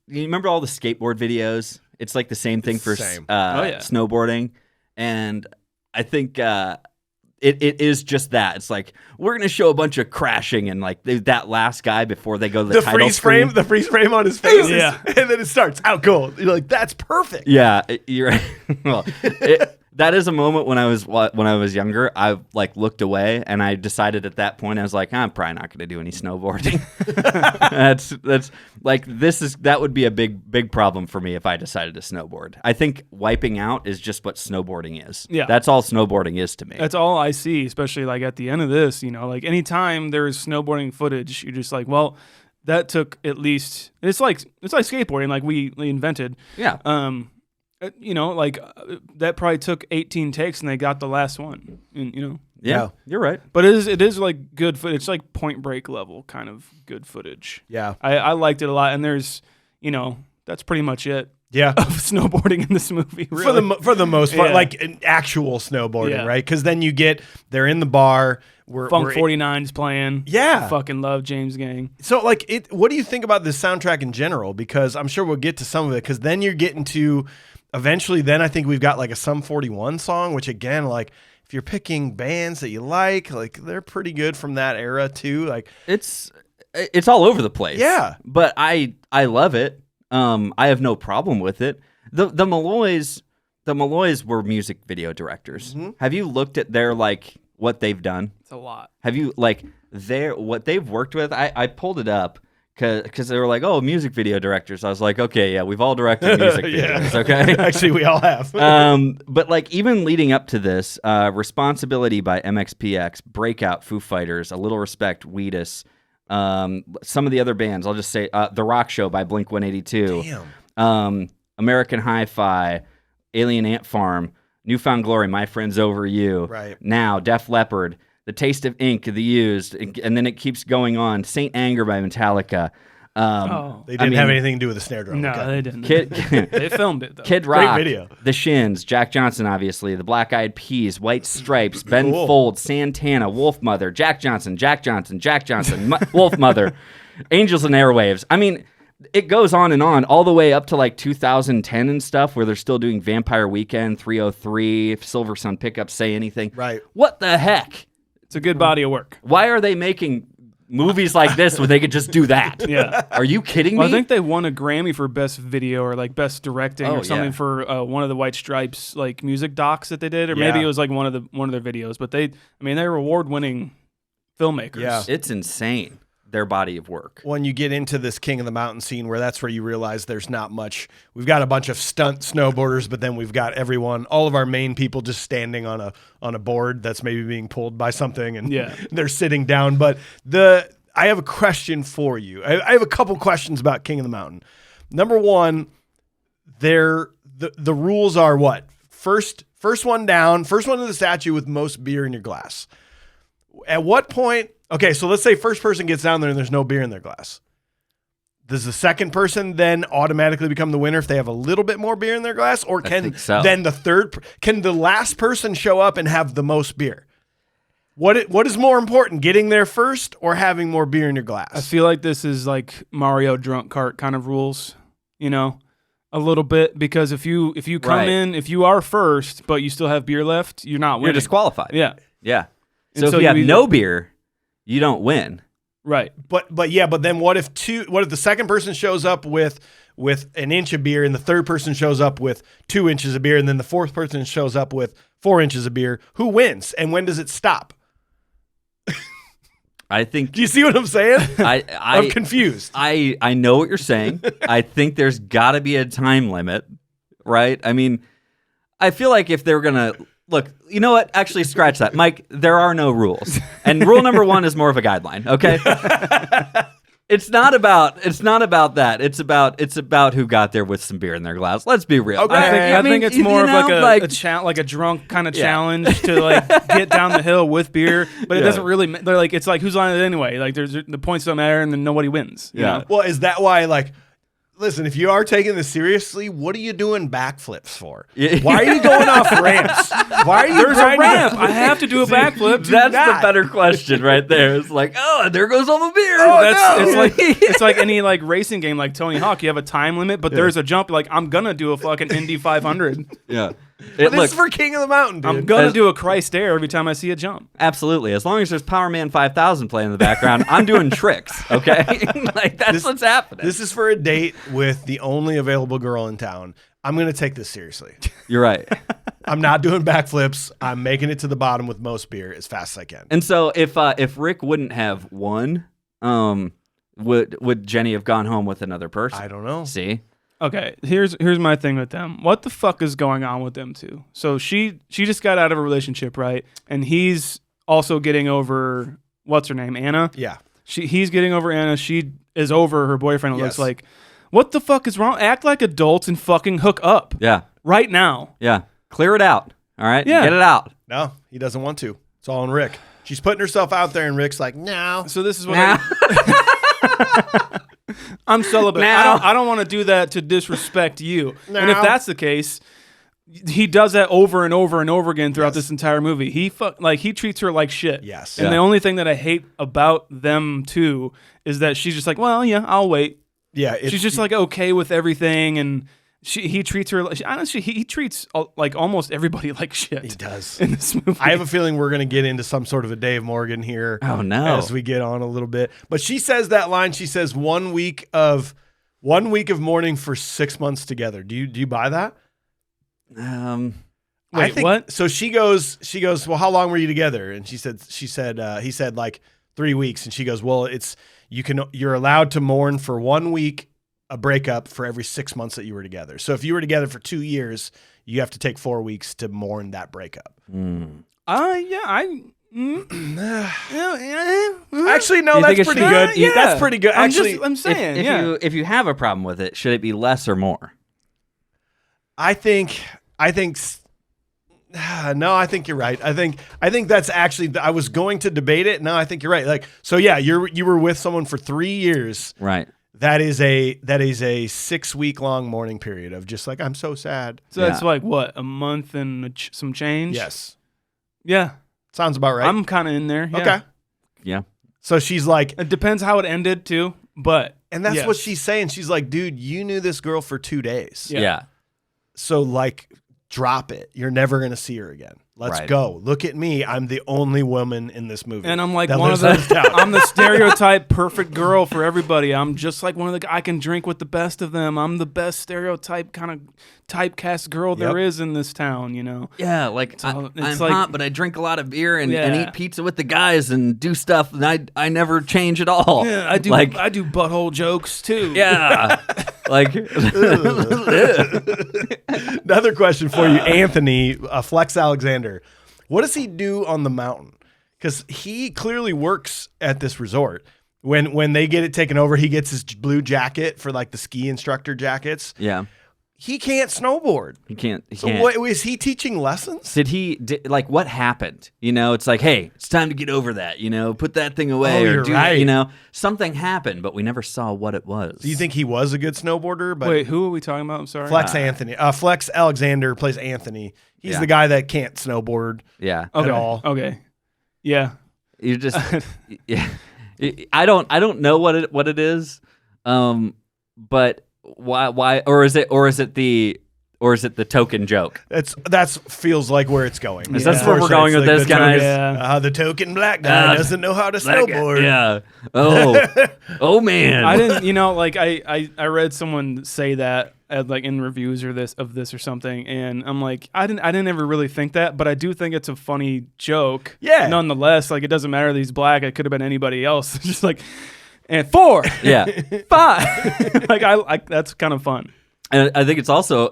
Speaker 1: you remember all the skateboard videos? It's like the same thing for snowboarding, and I think it is just that. It's like we're gonna show a bunch of crashing and like that last guy before they go to the title screen.
Speaker 2: The freeze frame on his face,
Speaker 3: Yeah.
Speaker 2: and then it starts out cold. You're like, that's perfect.
Speaker 1: Yeah, you're right. Well, that is a moment when I was younger. I like looked away, and I decided at that point I was like, I'm probably not going to do any snowboarding. that's like that would be a big problem for me if I decided to snowboard. I think wiping out is just what snowboarding is.
Speaker 3: Yeah,
Speaker 1: that's all snowboarding is to me.
Speaker 3: That's all I see, especially like at the end of this. Like anytime there is snowboarding footage, you're just like, well, that took at least. It's like skateboarding, like we invented.
Speaker 1: Yeah.
Speaker 3: That probably took 18 takes and they got the last one. And,
Speaker 1: Yeah, you're right.
Speaker 3: But it is like good footage. It's like Point Break level kind of good footage.
Speaker 2: Yeah.
Speaker 3: I liked it a lot. And there's, that's pretty much it.
Speaker 2: Yeah.
Speaker 3: Of snowboarding in this movie, really.
Speaker 2: For the most part,
Speaker 3: Yeah.
Speaker 2: like an actual snowboarding,
Speaker 3: Yeah.
Speaker 2: right? Because then they're in the bar.
Speaker 3: Funk 49's playing.
Speaker 2: Yeah.
Speaker 3: I fucking love James Gang.
Speaker 2: So, like, what do you think about this soundtrack in general? Because I'm sure we'll get to some of it. Because then you're getting to, eventually, then I think we've got like a Sum 41 song, which again, like, if you're picking bands that you like they're pretty good from that era too. Like,
Speaker 1: It's all over the place.
Speaker 2: Yeah.
Speaker 1: But I love it. I have no problem with it. The Malloys were music video directors.
Speaker 2: Mm-hmm.
Speaker 1: Have you looked at their like what they've done?
Speaker 3: It's a lot.
Speaker 1: Have you like what they've worked with? I pulled it up because they were like, oh, music video directors. I was like, okay, yeah, we've all directed music videos, okay?
Speaker 2: Actually, we all have.
Speaker 1: But like even leading up to this, Responsibility by MXPX, Breakout, Foo Fighters, A Little Respect, Wheatus, some of the other bands. I'll just say The Rock Show by Blink-182.
Speaker 2: Damn.
Speaker 1: American Hi-Fi, Alien Ant Farm, Newfound Glory, My Friends Over You.
Speaker 2: Right.
Speaker 1: Now, Def Leppard, The Taste of Ink, The Used, and then it keeps going on. Saint Anger by Metallica.
Speaker 2: They didn't have anything to do with the snare drum.
Speaker 3: No,
Speaker 2: Okay.
Speaker 3: they didn't.
Speaker 1: Kid,
Speaker 3: They filmed it, though.
Speaker 1: Kid Rock,
Speaker 2: video.
Speaker 1: The Shins, Jack Johnson, obviously, The Black Eyed Peas, White Stripes, Ben
Speaker 2: Cool.
Speaker 1: Folds, Santana, Wolf Mother, Jack Johnson, Wolf Mother, Angels and Airwaves. I mean, it goes on, all the way up to like 2010 and stuff, where they're still doing Vampire Weekend, 303, Silver Sun Pickups, Say Anything.
Speaker 2: Right.
Speaker 1: What the heck?
Speaker 3: It's a good body of work.
Speaker 1: Why are they making movies like this when they could just do that?
Speaker 3: Yeah.
Speaker 1: Are you kidding me?
Speaker 3: Well, I think they won a Grammy for best video or like best directing
Speaker 1: Oh,
Speaker 3: or something
Speaker 1: yeah.
Speaker 3: for one of the White Stripes like music docs that they did, or
Speaker 2: Yeah.
Speaker 3: maybe it was like one of their videos. But they were award-winning filmmakers.
Speaker 2: Yeah.
Speaker 1: It's insane, their body of work.
Speaker 2: When you get into this King of the Mountain scene, where that's where you realize there's not much. We've got a bunch of stunt snowboarders, but then we've got all of our main people just standing on a board that's maybe being pulled by something, and
Speaker 3: Yeah.
Speaker 2: they're sitting down. But I have a question for you. I have a couple questions about King of the Mountain. Number one, the rules are what? First one down, first one to the statue with most beer in your glass. At what point? Okay, so let's say first person gets down there and there's no beer in their glass. Does the second person then automatically become the winner if they have a little bit more beer in their glass? Or can
Speaker 1: think so.
Speaker 2: then can the last person show up and have the most beer? What is more important, getting there first or having more beer in your glass?
Speaker 3: I feel like this is like Mario drunk cart kind of rules, a little bit, because if you come
Speaker 1: Right.
Speaker 3: in, if you are first but you still have beer left, you're not winning.
Speaker 1: You're disqualified.
Speaker 3: Yeah.
Speaker 1: Yeah.
Speaker 3: And
Speaker 1: So
Speaker 3: so
Speaker 1: if you have
Speaker 3: you
Speaker 1: no beer, you don't win.
Speaker 3: Right.
Speaker 2: But then what if the second person shows up with an inch of beer and the third person shows up with 2 inches of beer and then the fourth person shows up with 4 inches of beer? Who wins and when does it stop?
Speaker 1: I think
Speaker 2: Do you see what I'm saying?
Speaker 1: I'm
Speaker 2: I'm confused.
Speaker 1: I know what you're saying. I think there's got to be a time limit, right? I mean, I feel like if they're gonna look, you know what? Actually, scratch that. Mike, there are no rules. And rule number 1 is more of a guideline, okay? It's not about that. It's about who got there with some beer in their glass. Let's be real.
Speaker 2: Okay.
Speaker 3: I think it's more of
Speaker 1: like
Speaker 3: like a drunk kind of challenge to like get down the hill with beer, but it doesn't really. They're like it's like who's on it anyway. Like the points don't matter, and then nobody wins. You know?
Speaker 2: Well, is that why like? Listen, if you are taking this seriously, what are you doing backflips for? Why are you going off ramps? Why are you
Speaker 3: There's a
Speaker 2: grinding-
Speaker 3: ramp. I have to do a backflip.
Speaker 1: That's
Speaker 2: not.
Speaker 1: the better question right there. It's like, oh, there goes all the beer.
Speaker 3: It's like any like racing game, like Tony Hawk. You have a time limit, but there's a jump. Like I'm gonna do a fucking Indy 500.
Speaker 1: Yeah.
Speaker 2: This is for King of the Mountain, dude.
Speaker 3: I'm gonna do a Christ Air every time I see a jump.
Speaker 1: Absolutely. As long as there's Power Man 5000 playing in the background, I'm doing tricks, okay? Like, that's what's happening.
Speaker 2: This is for a date with the only available girl in town. I'm going to take this seriously.
Speaker 1: You're right.
Speaker 2: I'm not doing backflips. I'm making it to the bottom with most beer as fast as I can.
Speaker 1: And so if Rick wouldn't have won, would Jenny have gone home with another person?
Speaker 2: I don't know.
Speaker 1: See?
Speaker 3: Okay, here's my thing with them. What the fuck is going on with them two? So she just got out of a relationship, right? And he's also getting over what's her name, Anna.
Speaker 2: Yeah.
Speaker 3: He's getting over Anna. She is over her boyfriend. It
Speaker 2: Yes.
Speaker 3: looks like. What the fuck is wrong? Act like adults and fucking hook up.
Speaker 1: Yeah.
Speaker 3: Right now.
Speaker 1: Yeah. Clear it out. All right?
Speaker 3: Yeah.
Speaker 1: Get it out.
Speaker 2: No, he doesn't want to. It's all on Rick. She's putting herself out there, and Rick's like, no.
Speaker 3: So this is what
Speaker 1: Now.
Speaker 3: I'm celibate.
Speaker 1: Now.
Speaker 3: I don't want to do that to disrespect you. And if
Speaker 2: Now.
Speaker 3: that's the case, he does that over and over and over again throughout this entire movie. He treats her like shit.
Speaker 2: Yes.
Speaker 3: And
Speaker 1: Yeah.
Speaker 3: the only thing that I hate about them two is that she's just like, well, yeah, I'll wait.
Speaker 2: Yeah.
Speaker 3: She's just like okay with everything, and he treats her. Honestly, he treats like almost everybody like shit.
Speaker 2: He does.
Speaker 3: in this movie.
Speaker 2: I have a feeling we're going to get into some sort of a Dave Morgan here.
Speaker 1: Oh, no.
Speaker 2: As we get on a little bit. But she says that line. She says 1 week of mourning for 6 months together. Do you buy that?
Speaker 3: Wait,
Speaker 2: I think,
Speaker 3: what?
Speaker 2: So she goes, well, how long were you together? And he said like 3 weeks. And she goes, well, you're allowed to mourn for 1 week a breakup for every 6 months that you were together. So if you were together for 2 years, you have to take 4 weeks to mourn that breakup. Actually, no,
Speaker 1: You think
Speaker 2: that's
Speaker 1: it
Speaker 2: pretty
Speaker 1: should-
Speaker 2: good.
Speaker 3: Yeah.
Speaker 2: That's pretty good. Actually,
Speaker 3: I'm saying,
Speaker 1: if you have a problem with it, should it be less or more?
Speaker 2: I think no, I think you're right. I think that's actually, I was going to debate it. No, I think you're right. Like, so yeah, you were with someone for 3 years.
Speaker 1: Right.
Speaker 2: That is a 6 week long mourning period of just like, I'm so sad.
Speaker 3: So that's like what, a month and some change?
Speaker 2: Yes.
Speaker 3: Yeah.
Speaker 2: Sounds about right.
Speaker 3: I'm kind of in there. Yeah.
Speaker 2: Okay.
Speaker 1: Yeah.
Speaker 2: So she's like,
Speaker 3: It depends how it ended too, but
Speaker 2: and that's
Speaker 3: yes.
Speaker 2: what she's saying. She's like, dude, you knew this girl for 2 days.
Speaker 1: Yeah.
Speaker 2: So like, drop it. You're never going to see her again. Let's
Speaker 1: Right.
Speaker 2: go. Look at me. I'm the only woman in this movie.
Speaker 3: And I'm like
Speaker 2: that
Speaker 3: one of
Speaker 2: lives
Speaker 3: the
Speaker 2: in this town.
Speaker 3: I'm the stereotype perfect girl for everybody. I'm just like one of the I can drink with the best of them. I'm the best stereotype kind of typecast girl there is in this town, you know.
Speaker 1: Yeah, like
Speaker 3: So
Speaker 1: I'm
Speaker 3: it's like-
Speaker 1: hot, but I drink a lot of beer and
Speaker 3: Yeah.
Speaker 1: eat pizza with the guys and do stuff, and I never change at all.
Speaker 3: Yeah, I do
Speaker 1: Like,
Speaker 3: I do butthole jokes too.
Speaker 1: yeah, like
Speaker 2: Another question for you, Anthony, Flex Alexander. What does he do on the mountain? Because he clearly works at this resort. When they get it taken over, he gets his blue jacket for like the ski instructor jackets.
Speaker 1: yeah,
Speaker 2: He can't snowboard.
Speaker 1: he can't. He
Speaker 2: So
Speaker 1: can't.
Speaker 2: what is he teaching lessons?
Speaker 1: Like what happened? You know, it's like, hey, it's time to get over that. You know, put that thing away,
Speaker 2: Oh,
Speaker 1: or
Speaker 2: you're
Speaker 1: do
Speaker 2: right.
Speaker 1: you know, something happened, but we never saw what it was.
Speaker 2: Do you think he was a good snowboarder? But
Speaker 3: Wait, who are we talking about? I'm sorry.
Speaker 2: Flex Anthony, Flex Alexander plays Anthony. He's
Speaker 1: Yeah.
Speaker 2: the guy that can't snowboard.
Speaker 1: Yeah.
Speaker 3: Okay.
Speaker 2: at all.
Speaker 3: Okay. Yeah.
Speaker 1: You just yeah. I don't know what it is. But why or is it the token joke?
Speaker 2: That's feels like where it's going.
Speaker 1: Is that where we're going with this, guys?
Speaker 2: The token black guy doesn't know how to snowboard.
Speaker 1: Yeah. Oh man.
Speaker 3: I didn't, you know, like I read someone say that like in reviews or this or something, and I'm like, I didn't ever really think that, but I do think it's a funny joke.
Speaker 2: Yeah.
Speaker 3: Nonetheless, like it doesn't matter that he's black. It could have been anybody else. It's just like, and 4,
Speaker 1: Yeah.
Speaker 3: 5. like I that's kind of fun.
Speaker 1: And I think it's also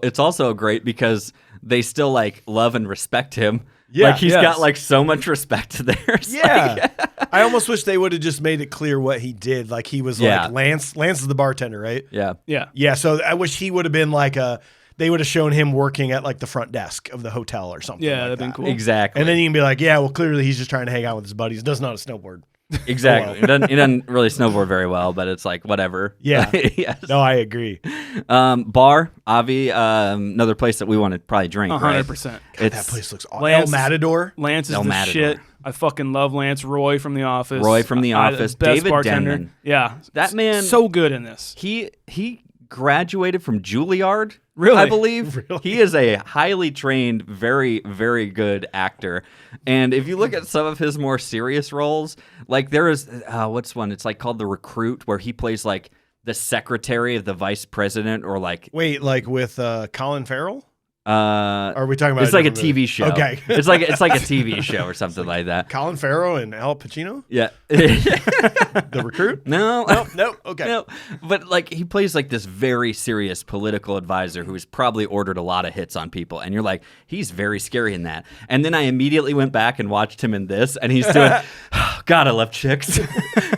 Speaker 1: great because they still like love and respect him.
Speaker 2: Yeah,
Speaker 1: like he's got like so much respect to theirs.
Speaker 2: Yeah. I almost wish they would have just made it clear what he did. Like he was like Lance is the bartender, right?
Speaker 1: Yeah.
Speaker 2: Yeah, so I wish he would have been like they would have shown him working at like the front desk of the hotel or something.
Speaker 3: Yeah,
Speaker 2: like
Speaker 3: that'd been cool.
Speaker 1: Exactly.
Speaker 2: And then you can be like, yeah, well, clearly he's just trying to hang out with his buddies. Does not a snowboard.
Speaker 1: Exactly. He doesn't really snowboard very well, but it's like whatever.
Speaker 2: Yeah.
Speaker 1: Yes.
Speaker 2: No, I agree.
Speaker 1: Bar, Avi, another place that we want to probably drink.
Speaker 3: 100%.
Speaker 2: God,
Speaker 1: It's
Speaker 2: that place looks awesome.
Speaker 3: Lance-
Speaker 2: El Matador.
Speaker 3: Lance is
Speaker 1: El
Speaker 3: the
Speaker 1: Matador.
Speaker 3: shit. I fucking love Lance. Roy from The Office. Best
Speaker 1: David
Speaker 3: bartender.
Speaker 1: Denman.
Speaker 3: Yeah.
Speaker 1: That man-
Speaker 3: So good in this.
Speaker 1: He graduated from Juilliard.
Speaker 3: Really?
Speaker 1: I believe.
Speaker 2: Really?
Speaker 1: He is a highly trained, very, very good actor. And if you look at some of his more serious roles, like there is, what's one? It's like called The Recruit, where he plays like the secretary of the vice president, or like
Speaker 2: Wait, like with Colin Farrell?
Speaker 1: Or
Speaker 2: are we talking about?
Speaker 1: It's like a
Speaker 2: different
Speaker 1: TV
Speaker 2: movie?
Speaker 1: show.
Speaker 2: Okay.
Speaker 1: it's like a TV show or something like that.
Speaker 2: Colin Farrell and Al Pacino,
Speaker 1: Yeah.
Speaker 2: The Recruit.
Speaker 1: No.
Speaker 2: Nope. Okay.
Speaker 1: No, but like he plays like this very serious political advisor who's probably ordered a lot of hits on people, and you're like, he's very scary in that. And then I immediately went back and watched him in this, and he's doing, God, I love chicks.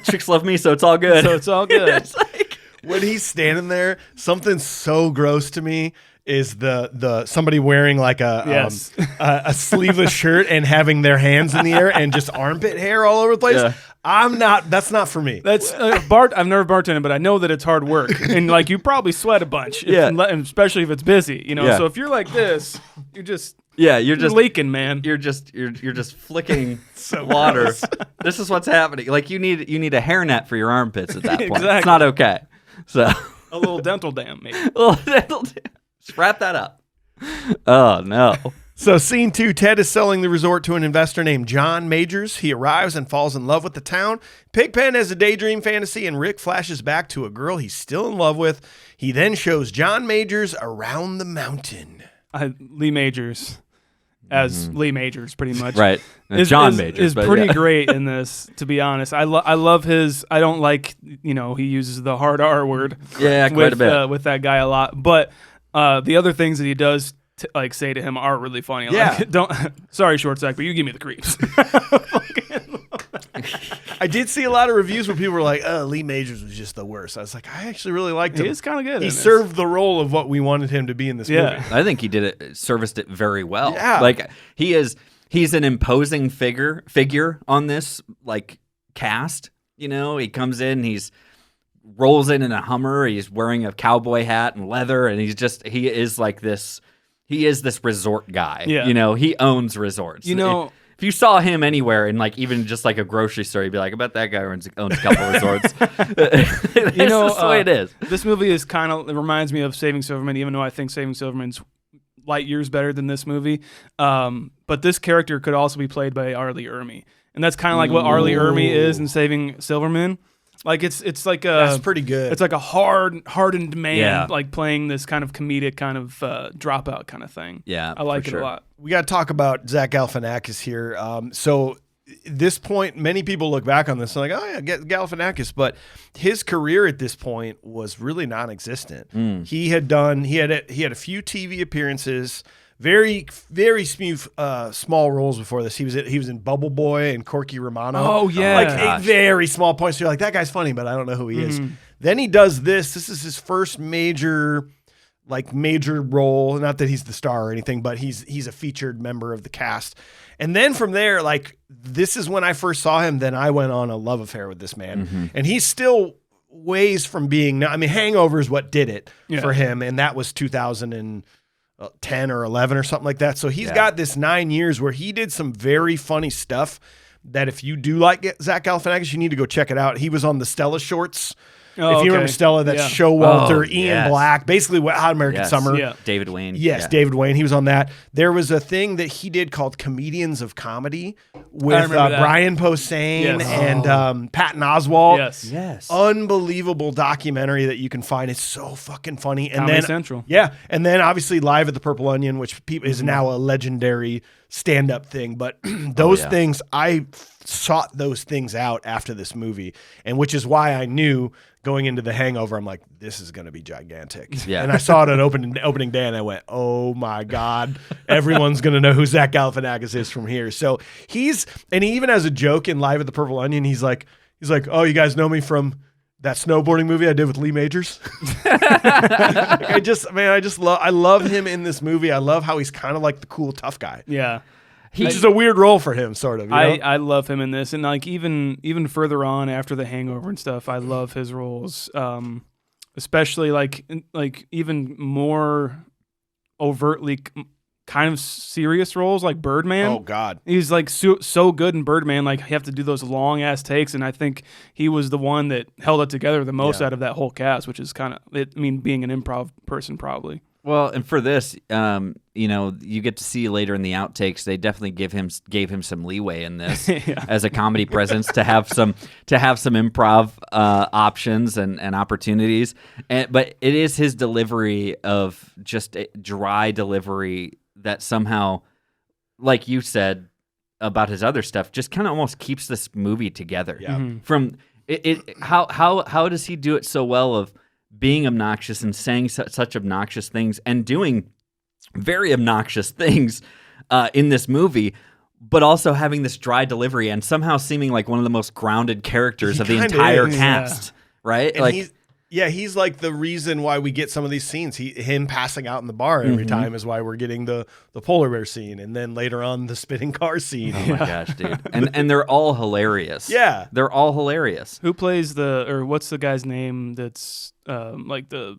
Speaker 1: Chicks love me, so it's all good.
Speaker 3: So it's all good.
Speaker 1: It's like,
Speaker 2: When he's standing there, something so gross to me is the somebody wearing like a sleeveless shirt and having their hands in the air and just armpit hair all over the place.
Speaker 1: Yeah.
Speaker 2: That's not for me.
Speaker 3: That's I've never bartended, but I know that it's hard work, and like you probably sweat a bunch, and especially if it's busy, you know.
Speaker 1: Yeah.
Speaker 3: So if you're like this, you're just
Speaker 1: you're just
Speaker 3: leaking, man.
Speaker 1: You're just flicking water. This is what's happening. Like you need a hairnet for your armpits at that point.
Speaker 3: Exactly.
Speaker 1: It's not okay. So
Speaker 3: A little dental dam, maybe.
Speaker 1: Just wrap that up. Oh no.
Speaker 2: So scene 2, Ted is selling the resort to an investor named John Majors. He arrives and falls in love with the town. Pigpen has a daydream fantasy, and Rick flashes back to a girl he's still in love with. He then shows John Majors around the mountain.
Speaker 3: Lee Majors as Lee Majors, pretty much.
Speaker 1: Right. John Majors
Speaker 3: is
Speaker 1: but
Speaker 3: pretty great in this, to be honest. I love his. I don't like, he uses the hard R word.
Speaker 1: Yeah, quite a bit.
Speaker 3: With that guy a lot. But the other things that he does say to him are really funny.
Speaker 2: Yeah.
Speaker 3: Like, sorry, short sack, but you give me the creeps.
Speaker 2: I did see a lot of reviews where people were like, Lee Majors was just the worst. I was like, I actually really liked him.
Speaker 3: He is kind of good.
Speaker 2: He served the role of what we wanted him to be in this movie.
Speaker 1: I think he serviced it very well.
Speaker 2: Yeah.
Speaker 1: Like he's an imposing figure on this like cast. He comes in, rolls in a Hummer, he's wearing a cowboy hat and leather, and he is this resort guy.
Speaker 3: Yeah.
Speaker 1: He owns resorts. If you saw him anywhere in like even just like a grocery store, you'd be like, I bet that guy owns a couple resorts. That's just the way it is.
Speaker 3: This movie it reminds me of Saving Silverman, even though I think Saving Silverman's light years better than this movie. But this character could also be played by Arlie Ermy. And that's kind of like what Arlie Ermy is in Saving Silverman. Like it's like
Speaker 2: That's pretty good.
Speaker 3: It's like a hardened man, like playing this kind of comedic kind of dropout kind of thing.
Speaker 1: Yeah,
Speaker 3: I like it
Speaker 1: sure.
Speaker 3: a lot.
Speaker 2: We got to talk about Zach Galifianakis here. So at this point, many people look back on this and like, oh yeah, get Galifianakis, but his career at this point was really non-existent. He had a few TV appearances, very very small roles before this. He was in Bubble Boy and Corky Romano.
Speaker 3: Oh yeah,
Speaker 2: like a very small point. So you're like, that guy's funny, but I don't know who he is. Then he does this. This is his first major role. Not that he's the star or anything, but he's a featured member of the cast. And then from there, like this is when I first saw him. Then I went on a love affair with this man, and he's still ways from being. I mean, Hangover is what did it for him, and that was 2010 or 11 or something like that. So he's got this 9 years where he did some very funny stuff that if you do like Zach Galifianakis, you need to go check it out. He was on the Stella shorts. If you remember Stella, that's Showalter, Ian Black, basically Hot American Summer.
Speaker 3: Yeah.
Speaker 1: David Wayne.
Speaker 2: Yes, David Wayne. He was on that. There was a thing that he did called Comedians of Comedy with Brian Posehn and Patton Oswalt.
Speaker 1: Yes.
Speaker 2: Unbelievable documentary that you can find. It's so fucking funny. And
Speaker 3: Comedy
Speaker 2: then
Speaker 3: Central.
Speaker 2: Yeah. And then obviously Live at the Purple Onion, which is now a legendary stand-up thing, but those things, I sought those things out after this movie, and which is why I knew going into The Hangover, I'm like, this is going to be gigantic.
Speaker 1: Yeah.
Speaker 2: And I saw it on opening day, and I went, oh my God, everyone's going to know who Zach Galifianakis is from here. So he even has a joke in Live at the Purple Onion. He's like, oh, you guys know me from that snowboarding movie I did with Lee Majors. I love him in this movie. I love how he's kind of like the cool tough guy.
Speaker 3: Yeah.
Speaker 2: Which is a weird role for him, sort of. You know?
Speaker 3: I love him in this, and like even further on after The Hangover and stuff, I love his roles, especially like even more overtly kind of serious roles like Birdman.
Speaker 2: Oh God,
Speaker 3: he's like so good in Birdman. Like you have to do those long ass takes, and I think he was the one that held it together the most out of that whole cast, which is kind of being an improv person probably.
Speaker 1: Well, and for this, you get to see later in the outtakes, they definitely gave him some leeway in this as a comedy presence to have some improv options and opportunities. But it is his delivery of just a dry delivery that somehow, like you said about his other stuff, just kind of almost keeps this movie together.
Speaker 2: Yeah.
Speaker 3: Mm-hmm.
Speaker 1: From how does he do it so well of being obnoxious and saying such obnoxious things and doing very obnoxious things in this movie, but also having this dry delivery and somehow seeming like one of the most grounded characters of the entire cast, right?
Speaker 2: And he's like the reason why we get some of these scenes. Him passing out in the bar every time is why we're getting the polar bear scene, and then later on the spinning car scene.
Speaker 1: Oh my gosh, dude! And they're all hilarious.
Speaker 2: Yeah,
Speaker 1: they're all hilarious.
Speaker 3: Who plays what's the guy's name? That's like the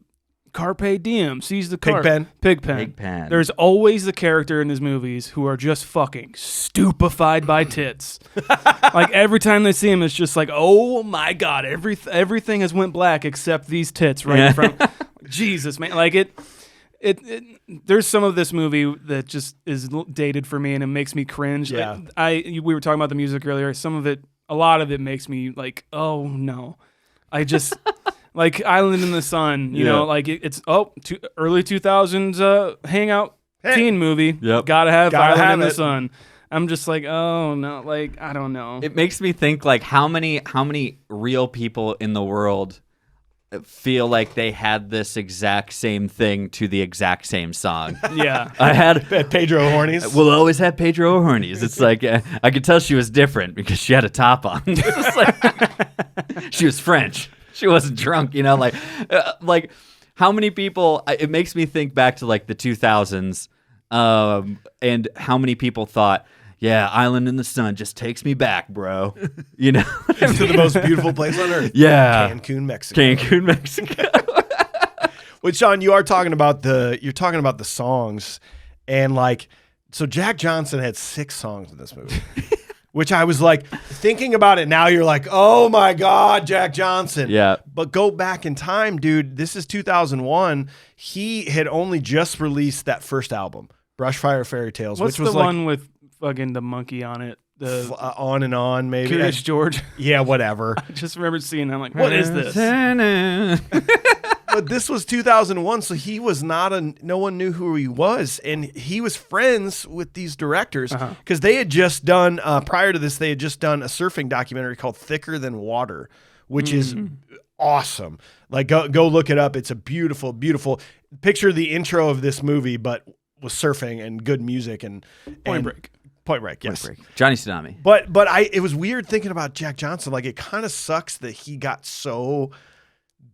Speaker 3: Carpe Diem sees the car. Pigpen. There's always the character in his movies who are just fucking stupefied by tits. Like every time they see him, it's just like, oh my God, everything has went black except these tits right in front. Jesus, man, like it. There's some of this movie that just is dated for me and it makes me cringe.
Speaker 2: Yeah.
Speaker 3: We were talking about the music earlier. A lot of it makes me like, oh no, I just. Like Island in the Sun, you know, like it's early 2000s hangout teen movie.
Speaker 1: Yep.
Speaker 3: Gotta have Island in the Sun. I'm just like, oh no, like I don't know.
Speaker 1: It makes me think like how many real people in the world feel like they had this exact same thing to the exact same song.
Speaker 3: Yeah.
Speaker 1: I had
Speaker 2: Pedro Hornies.
Speaker 1: We'll always have Pedro Hornies. It's like I could tell she was different because she had a top on. It's like, she was French. She wasn't drunk, like how many people, it makes me think back to like the 2000s and how many people thought, yeah, Island in the Sun just takes me back, bro. To
Speaker 2: the most beautiful place on earth.
Speaker 1: Yeah.
Speaker 2: Cancun, Mexico. Which, Shaun, you're talking about the songs, and like, so Jack Johnson had 6 songs in this movie. Which I was like, thinking about it now, you're like, oh my God, Jack Johnson.
Speaker 1: Yeah.
Speaker 2: But go back in time, dude. This is 2001. He had only just released that first album, Brushfire Fairy Tales.
Speaker 3: What's
Speaker 2: which was
Speaker 3: the
Speaker 2: like,
Speaker 3: one with fucking the monkey on it? The
Speaker 2: On and On, maybe.
Speaker 3: Curious George.
Speaker 2: Yeah, whatever.
Speaker 3: I just remember seeing that. I'm like, what is this?
Speaker 2: But this was 2001, so he was no one knew who he was. And he was friends with these directors because they had just done, prior to this, they had just done a surfing documentary called Thicker Than Water, which is awesome. Like, go look it up. It's a beautiful, beautiful picture of the intro of this movie, but with surfing and good music and
Speaker 3: Point Break.
Speaker 2: Yes.
Speaker 1: Point Break. Johnny Tsunami.
Speaker 2: But it was weird thinking about Jack Johnson. Like, it kind of sucks that he got so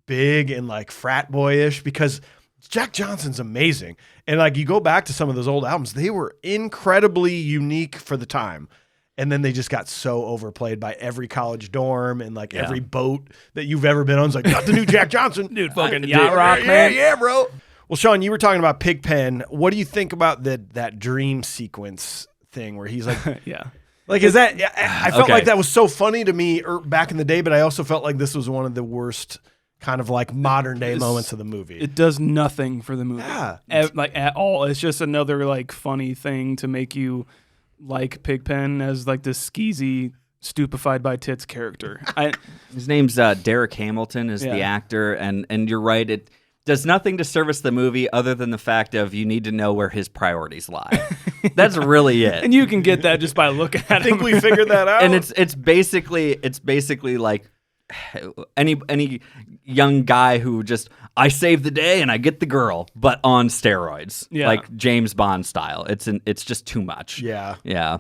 Speaker 2: big and like frat boyish, because Jack Johnson's amazing. And like, you go back to some of those old albums, they were incredibly unique for the time. And then they just got so overplayed by every college dorm and like every boat that you've ever been on. It's like, got the new Jack Johnson.
Speaker 3: Dude, fucking yacht rock, man.
Speaker 2: Yeah, bro. Well, Shaun, you were talking about Pigpen. What do you think about that dream sequence thing where he's like,
Speaker 3: yeah.
Speaker 2: Like, is that, I felt like that was so funny to me back in the day, but I also felt like this was one of the worst kind of like modern day moments of the movie.
Speaker 3: It does nothing for the movie.
Speaker 2: Yeah.
Speaker 3: Like at all. It's just another like funny thing to make you like Pigpen as like this skeezy, stupefied by tits character.
Speaker 1: His name's Derek Hamilton is the actor, and you're right. does nothing to service the movie other than the fact of you need to know where his priorities lie. That's really it.
Speaker 3: And you can get that just by looking at
Speaker 2: I think
Speaker 3: him.
Speaker 2: we figured that out.
Speaker 1: And it's basically like any young guy who just, I save the day and I get the girl, but on steroids, like James Bond style. It's just too much.
Speaker 2: Yeah.
Speaker 1: Yeah.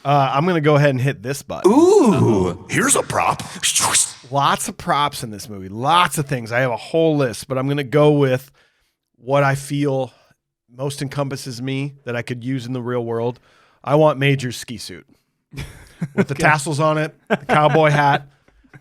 Speaker 2: I'm going to go ahead and hit this button.
Speaker 5: Ooh, here's a prop.
Speaker 2: Lots of props in this movie. Lots of things. I have a whole list, but I'm going to go with what I feel most encompasses me that I could use in the real world. I want Major's ski suit with the tassels on it, the cowboy hat.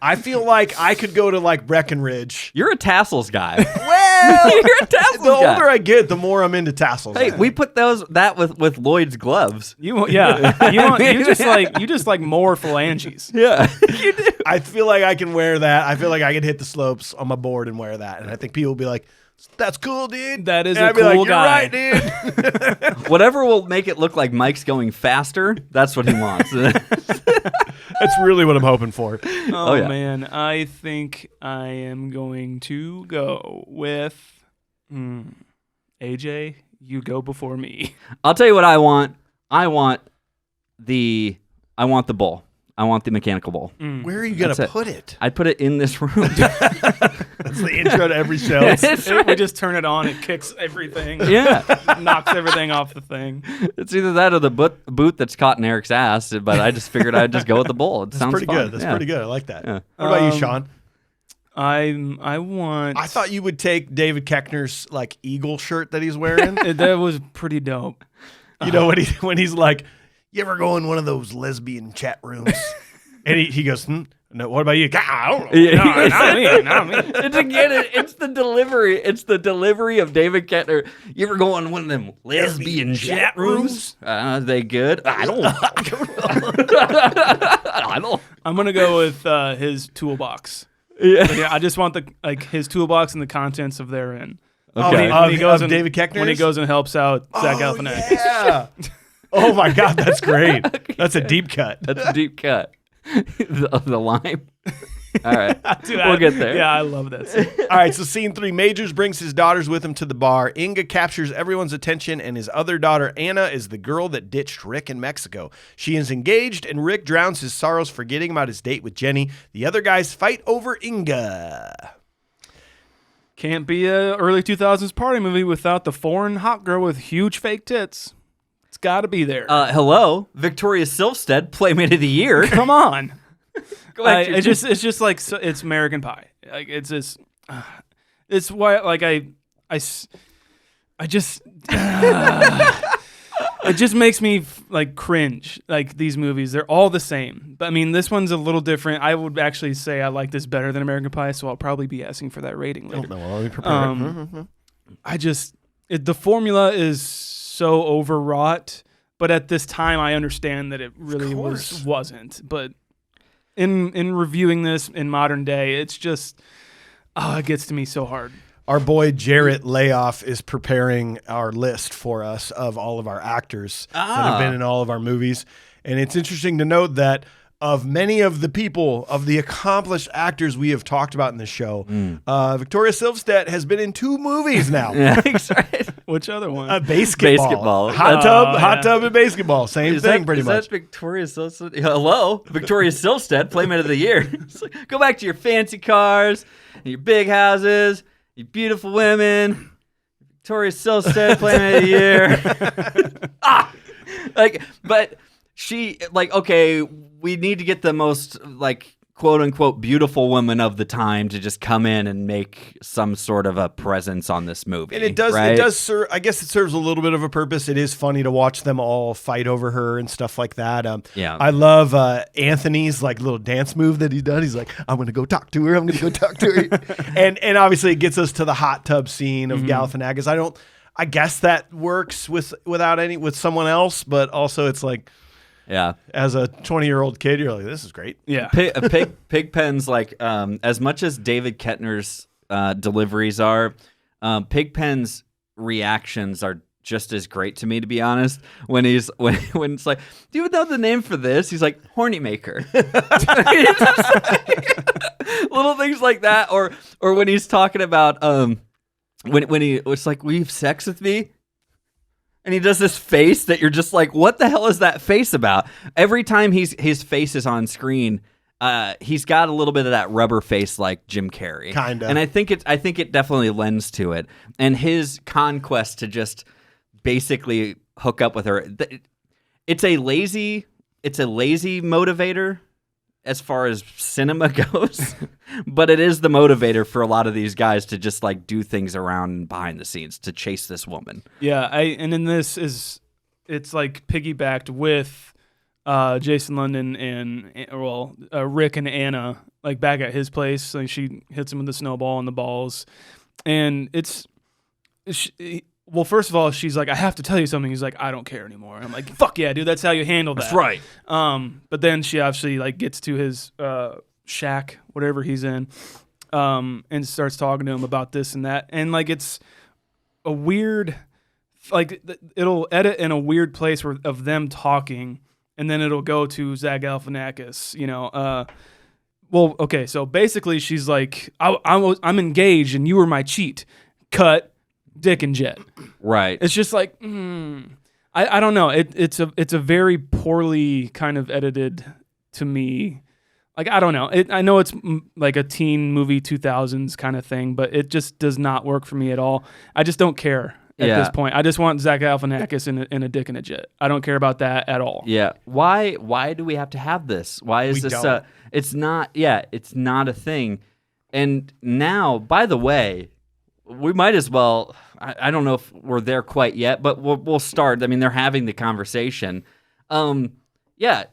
Speaker 2: I feel like I could go to like Breckenridge.
Speaker 1: You're a tassels guy.
Speaker 2: Well,
Speaker 1: You're a tassels
Speaker 2: the
Speaker 1: guy.
Speaker 2: older I get, the more I'm into tassels.
Speaker 1: Hey, we put that with Lloyd's gloves.
Speaker 3: You just like more phalanges.
Speaker 1: Yeah, you do.
Speaker 2: I feel like I can wear that. I feel like I can hit the slopes on my board and wear that. And I think people will be like, that's cool, dude.
Speaker 3: That is
Speaker 2: and
Speaker 3: a
Speaker 2: I'd be
Speaker 3: cool
Speaker 2: like,
Speaker 3: guy.
Speaker 2: You're right, dude.
Speaker 1: Whatever will make it look like Mike's going faster, that's what he wants.
Speaker 2: That's really what I'm hoping for.
Speaker 3: Oh,
Speaker 1: yeah.
Speaker 3: man. I think I am going to go with AJ. You go before me.
Speaker 1: I'll tell you what I want. I want the bull. I want the mechanical bull.
Speaker 2: Where are you going to
Speaker 1: That's it.
Speaker 2: put it?
Speaker 1: I'd put it in this room.
Speaker 2: That's the intro to every show.
Speaker 3: We just turn it on. It kicks everything.
Speaker 1: Yeah.
Speaker 3: Knocks everything off the thing.
Speaker 1: It's either that or the boot that's caught in Eric's ass, but I just figured I'd just go with the bull. It sounds
Speaker 2: pretty
Speaker 1: fun.
Speaker 2: good. That's
Speaker 1: Yeah.
Speaker 2: pretty good. I like that.
Speaker 1: Yeah.
Speaker 2: What about you, Shaun?
Speaker 3: I want.
Speaker 2: I thought you would take David Koechner's like eagle shirt that he's wearing.
Speaker 3: That was pretty dope.
Speaker 2: You know when he's like, you ever go in one of those lesbian chat rooms? And he goes, no. What about you? I don't know.
Speaker 1: Yeah.
Speaker 3: Not me.
Speaker 1: It's again, it's the delivery. It's the delivery of David Koechner. You ever go on one of them lesbian chat rooms? Are they good? I don't know. I don't.
Speaker 3: I'm gonna go with his toolbox.
Speaker 1: Yeah.
Speaker 3: I just want his toolbox and the contents of therein.
Speaker 1: Okay.
Speaker 3: When he goes
Speaker 2: of David Koechner's?
Speaker 3: when he goes and helps out Zach Galifianakis.
Speaker 2: Yeah. Oh my God, that's great. That's a deep cut.
Speaker 1: That's a deep cut. the lime. All right.
Speaker 3: Dude,
Speaker 1: We'll get there.
Speaker 3: Yeah, I love that scene.
Speaker 2: All right, so scene 3. Majors brings his daughters with him to the bar. Inga captures everyone's attention, and his other daughter, Anna, is the girl that ditched Rick in Mexico. She is engaged, and Rick drowns his sorrows forgetting about his date with Jenny. The other guys fight over Inga.
Speaker 3: Can't be a early 2000s party movie without the foreign hot girl with huge fake tits. It's got to be there.
Speaker 1: Hello, Victoria Silvstedt, Playmate of the Year.
Speaker 3: Come on.
Speaker 1: Go back to your-
Speaker 3: It's just like it's American Pie. Like it's just it's why like I just it just makes me like cringe. Like these movies, they're all the same. But I mean, this one's a little different. I would actually say I like this better than American Pie, so I'll probably be asking for that rating later.
Speaker 2: Let me prepare.
Speaker 3: The formula is so overwrought, but at this time I understand that it really wasn't. But in reviewing this in modern day, it's just it gets to me so hard.
Speaker 2: Our boy Jarrett Layoff is preparing our list for us of all of our actors that have been in all of our movies. And it's interesting to note that of many of the people, of the accomplished actors we have talked about in the show, Victoria Silvstedt has been in 2 movies now.
Speaker 1: Yeah, that's right.
Speaker 3: Which other one?
Speaker 2: Basketball. Hot tub and basketball. Same thing, pretty much.
Speaker 1: Is that Victoria Silvstedt? Hello, Victoria Silvstedt, Playmate of the Year. Like, go back to your fancy cars, and your big houses, your beautiful women. Victoria Silvstedt, Playmate of the Year. But she, okay, we need to get the most, quote unquote beautiful woman of the time to just come in and make some sort of a presence on this movie.
Speaker 2: And it does
Speaker 1: right?
Speaker 2: serve, I guess it serves a little bit of a purpose. It is funny to watch them all fight over her and stuff like that.
Speaker 1: Yeah.
Speaker 2: I love Anthony's little dance move that he's done. He's like, I'm going to go talk to her. I'm going to go talk to her. and obviously it gets us to the hot tub scene of Galifianakis. I guess that works with someone else, but also it's like,
Speaker 1: yeah.
Speaker 2: As a 20-year-old kid, you're like, this is great.
Speaker 3: Yeah.
Speaker 1: Pigpen's as much as David Koechner's deliveries are, Pigpen's reactions are just as great to me, to be honest. When it's like, do you know the name for this? He's like, horny maker. Little things like that, or when he's talking about when he was like, "Will you have sex with me?" And he does this face that you're just like, what the hell is that face about? Every time his face is on screen, he's got a little bit of that rubber face like Jim Carrey.
Speaker 2: Kinda.
Speaker 1: And I think it definitely lends to it. And his conquest to just basically hook up with her, it's a lazy motivator as far as cinema goes, but it is the motivator for a lot of these guys to just like do things around and behind the scenes to chase this woman.
Speaker 3: Yeah, and in this it's like piggybacked with Jason London and Rick and Anna like back at his place. Like she hits him with the snowball and the balls, and well, first of all, she's like, I have to tell you something. He's like, I don't care anymore. I'm like, fuck yeah, dude, that's how you handle that.
Speaker 1: That's right.
Speaker 3: But then she obviously like gets to his shack, whatever he's in, and starts talking to him about this and that. And like it's a weird, like it'll edit in a weird place of them talking, and then it'll go to Zach Galifianakis, well, okay, so basically she's like, I'm engaged and you were my cheat. Cut. Dick and Jet.
Speaker 1: Right.
Speaker 3: It's just like, I don't know. It's a very poorly kind of edited to me. Like, I don't know. I know it's like a teen movie 2000s kind of thing, but it just does not work for me at all. I just don't care at this point. I just want Zach Galifianakis in a Dick and a Jet. I don't care about that at all.
Speaker 1: Yeah. Why do we have to have this? Why is this it's not a thing. And now, by the way, we might as well, I don't know if we're there quite yet, but we'll start. I mean, they're having the conversation. Yeah,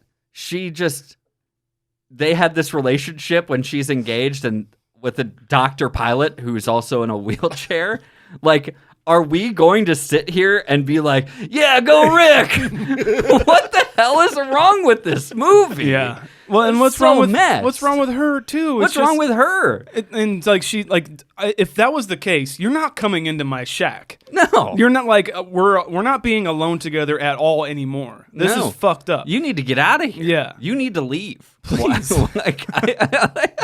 Speaker 1: they had this relationship when she's engaged and with a doctor pilot who's also in a wheelchair. Like, are we going to sit here and be like, yeah, go Rick? What the hell is wrong with this movie?
Speaker 3: Yeah. Well, and what's wrong with her too?
Speaker 1: What's wrong with her?
Speaker 3: And like if that was the case, you're not coming into my shack.
Speaker 1: No,
Speaker 3: you're not. Like we're not being alone together at all anymore. This is fucked up.
Speaker 1: You need to get out of here.
Speaker 3: Yeah,
Speaker 1: you need to leave.
Speaker 3: Please.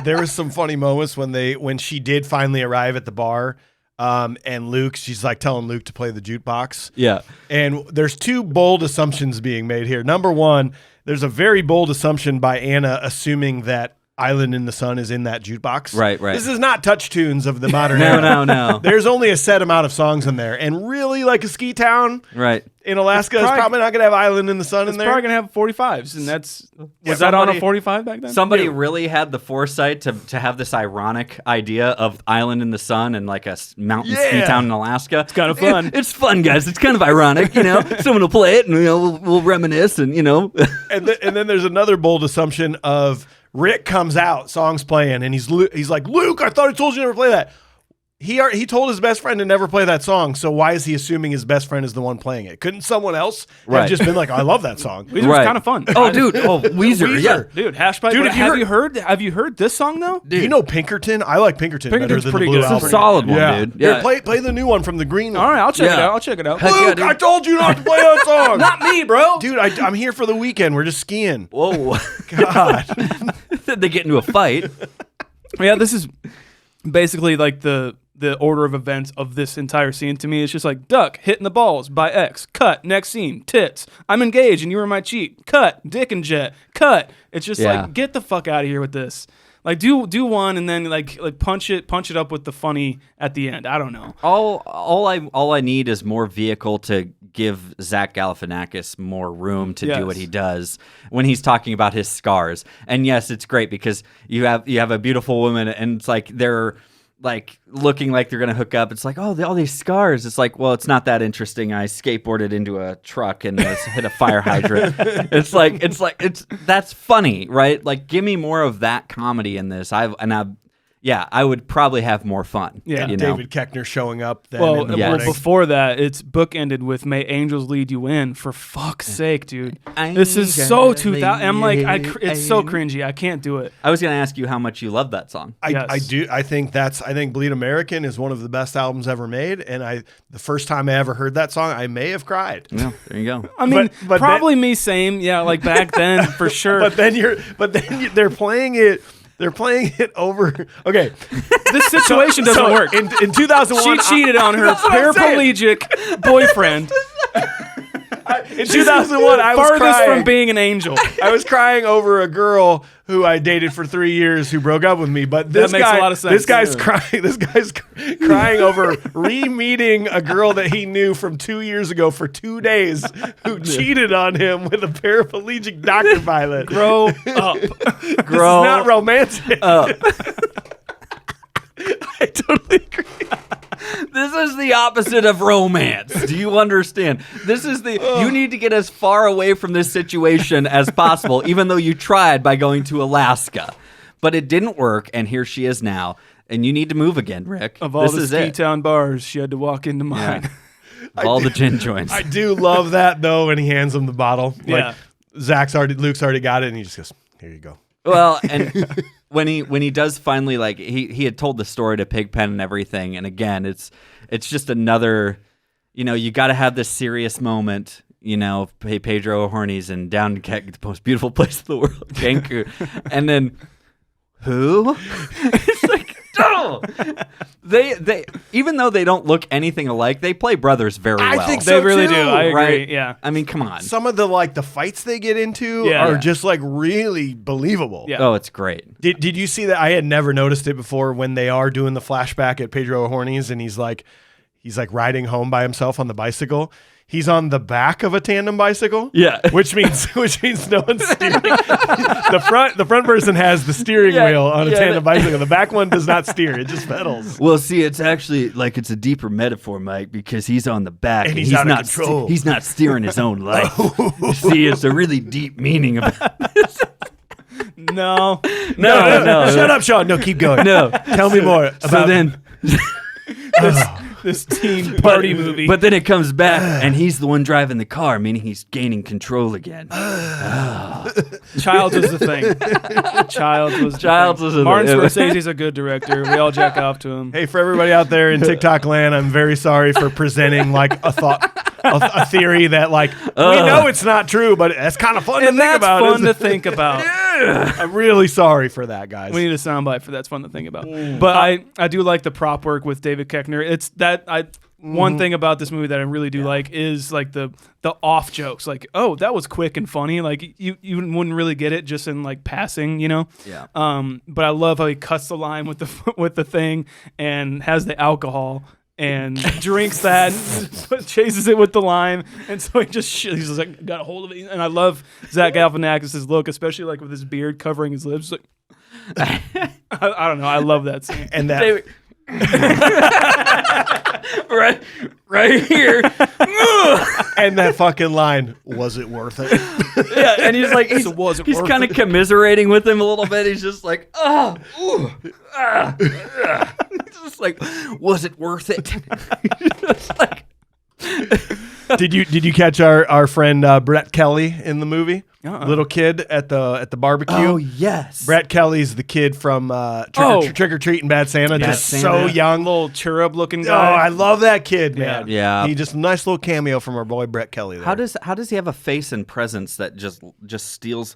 Speaker 2: There was some funny moments when she did finally arrive at the bar. And she's like telling Luke to play the jukebox.
Speaker 1: Yeah.
Speaker 2: And there's two bold assumptions being made here. Number one, there's a very bold assumption by Anna assuming that Island in the Sun is in that jukebox.
Speaker 1: Right.
Speaker 2: This is not touch tunes of the modern era.
Speaker 1: No.
Speaker 2: There's only a set amount of songs in there. And really, like a ski town in Alaska is probably not going to have Island in the Sun in there.
Speaker 3: It's probably going to have 45s. And was that on a 45 back then?
Speaker 1: Somebody really had the foresight to have this ironic idea of Island in the Sun and like a mountain ski town in Alaska.
Speaker 3: It's kind of fun.
Speaker 1: It's fun, guys. It's kind of ironic, Someone will play it and we'll reminisce and
Speaker 2: And then there's another bold assumption of Rick comes out, song's playing, and he's like, Luke, I thought I told you to never play that. He told his best friend to never play that song, so why is he assuming his best friend is the one playing it? Couldn't someone else have just been like, I love that song?
Speaker 3: Weezer was kind of fun.
Speaker 1: Oh, dude. Oh, Weezer. Yeah.
Speaker 3: Dude, Hashpipe. Dude, have you heard this song, though?
Speaker 2: Dude. You know Pinkerton? I like Pinkerton better than
Speaker 3: pretty
Speaker 2: the Blue
Speaker 3: good.
Speaker 2: Album.
Speaker 1: It's a solid one, dude.
Speaker 2: Yeah. Here, play the new one from the green one.
Speaker 3: All right, I'll check it out.
Speaker 2: Luke, I told you not to play that song.
Speaker 3: Not me, bro.
Speaker 2: Dude, I'm here for the weekend. We're just skiing.
Speaker 1: Whoa.
Speaker 2: God.
Speaker 1: They get into a fight.
Speaker 3: Yeah, this is basically like the order of events of this entire scene. To me, it's just like duck hitting the balls by X. Cut. Next scene. Tits. I'm engaged and you were my cheat. Cut. Dick and Jet. Cut. It's just like get the fuck out of here with this. Like do one and then like punch it up with the funny at the end. I don't know.
Speaker 1: All I need is more vehicle to give Zach Galifianakis more room to do what he does when he's talking about his scars. And yes, it's great because you have a beautiful woman and it's like they're like looking like they're gonna hook up. It's like, oh, all these scars. It's like, well, it's not that interesting. I skateboarded into a truck and hit a fire hydrant. It's that's funny, right? Like, give me more of that comedy in this. I would probably have more fun.
Speaker 3: Yeah,
Speaker 2: David Koechner showing up. Then
Speaker 3: Well, before that, it's bookended with "May Angels Lead You In." For fuck's sake, dude, this is so 2000. I'm like, it's so cringy. I can't do it.
Speaker 1: I was gonna ask you how much you love that song.
Speaker 2: I do. I think Bleed American is one of the best albums ever made. And the first time I ever heard that song, I may have cried.
Speaker 1: Yeah, there you go.
Speaker 3: I mean, probably me, same. Yeah, like back then for sure.
Speaker 2: But then they're playing it They're playing it over. Okay.
Speaker 3: This situation doesn't work.
Speaker 2: In 2001,
Speaker 3: She cheated on her
Speaker 2: That's what I'm saying.
Speaker 3: paraplegic boyfriend.
Speaker 2: In 2001, I was
Speaker 3: Farthest
Speaker 2: crying.
Speaker 3: from being an angel.
Speaker 2: I was crying over a girl who I dated for 3 years who broke up with me. But this
Speaker 3: That makes
Speaker 2: guy,
Speaker 3: a lot of sense.
Speaker 2: This guy's crying. This guy's crying over re-meeting a girl that he knew from 2 years ago for 2 days who cheated on him with a paraplegic doctor pilot.
Speaker 3: Grow up.
Speaker 2: This is not romantic. I totally agree.
Speaker 1: This is the opposite of romance. Do you understand? This is you need to get as far away from this situation as possible, even though you tried by going to Alaska. But it didn't work, and here she is now. And you need to move again, Rick.
Speaker 3: Of all
Speaker 1: this
Speaker 3: the
Speaker 1: is
Speaker 3: ski
Speaker 1: it.
Speaker 3: town bars, she had to walk into mine.
Speaker 1: Yeah. Of all the gin joints.
Speaker 2: I do love that though when he hands him the bottle.
Speaker 3: Yeah.
Speaker 2: Like Luke's already got it, and he just goes, "Here you go."
Speaker 1: Well, and when he does finally, like, he had told the story to Pigpen and everything, and again, it's just another, you got to have this serious moment, hey, Pedro O'Horny's and down the most beautiful place in the world, Cancun, and then who? It's like, oh! They even though they don't look anything alike, they play brothers very well.
Speaker 2: I think
Speaker 3: They
Speaker 2: so
Speaker 3: really
Speaker 2: too,
Speaker 3: do. I agree.
Speaker 1: right?
Speaker 3: Yeah.
Speaker 1: I mean, come on.
Speaker 2: Some of the fights they get into
Speaker 3: Yeah.
Speaker 2: are
Speaker 3: Yeah.
Speaker 2: just like really believable.
Speaker 3: Yeah.
Speaker 1: Oh, it's great.
Speaker 2: Did you see that? I had never noticed it before when they are doing the flashback at Pedro O'Horny's and he's like riding home by himself on the bicycle. He's on the back of a tandem bicycle.
Speaker 1: Yeah.
Speaker 2: Which means no one's steering. The front person has the steering wheel on a tandem bicycle. The back one does not steer. It just pedals.
Speaker 1: Well, see, it's actually like it's a deeper metaphor, Mike, because he's on the back
Speaker 2: And he's out of
Speaker 1: not
Speaker 2: control.
Speaker 1: he's not steering his own life. See, it's a really deep meaning of
Speaker 3: No.
Speaker 1: no.
Speaker 2: Shut up, Shaun. No, keep going.
Speaker 1: No.
Speaker 2: Tell me more about
Speaker 1: So then,
Speaker 3: This teen party movie.
Speaker 1: but then it comes back, and he's the one driving the car, meaning he's gaining control again.
Speaker 3: Childs was the thing. Childs was
Speaker 1: Childs was the
Speaker 3: Martin
Speaker 1: thing.
Speaker 3: Scorsese's a good director. We all jack off to him.
Speaker 2: Hey, for everybody out there in TikTok land, I'm very sorry for presenting like a theory that we know it's not true, but it's kind of fun to
Speaker 3: And
Speaker 2: think
Speaker 3: that's
Speaker 2: about.
Speaker 3: fun
Speaker 2: isn't
Speaker 3: to
Speaker 2: it?
Speaker 3: think about.
Speaker 2: I'm really sorry for that, guys.
Speaker 3: We need a soundbite for that's fun to think about. But I do like the prop work with David Koechner. It's that one thing about this movie that I really do like is like the off jokes. Like, oh, that was quick and funny. Like you wouldn't really get it just in like passing,
Speaker 1: Yeah.
Speaker 3: But I love how he cuts the line with the thing and has the alcohol and drinks that, and chases it with the lime, and so he's just like got a hold of it. And I love Zach Galifianakis' look, especially like with his beard covering his lips. Like, I don't know, I love that scene.
Speaker 2: And that
Speaker 1: right here.
Speaker 2: and that fucking line, was it worth it?
Speaker 1: Yeah, and he's like, he's
Speaker 3: Was it
Speaker 1: he's
Speaker 3: worth
Speaker 1: kind of commiserating with him a little bit. He's just like, He's just like, was it worth it? Just like,
Speaker 2: Did you catch our friend Brett Kelly in the movie?
Speaker 3: Uh-uh.
Speaker 2: Little kid at the barbecue.
Speaker 1: oh yes,
Speaker 2: Brett Kelly's the kid from Trick or Treat and Bad Santa.
Speaker 1: Bad
Speaker 2: Just
Speaker 1: Santa.
Speaker 2: so young.
Speaker 3: Little cherub looking
Speaker 2: Oh,
Speaker 3: guy.
Speaker 2: I love that kid, man.
Speaker 1: Yeah.
Speaker 2: He just nice little cameo from our boy Brett Kelly. There.
Speaker 1: How does he have a face and presence that just steals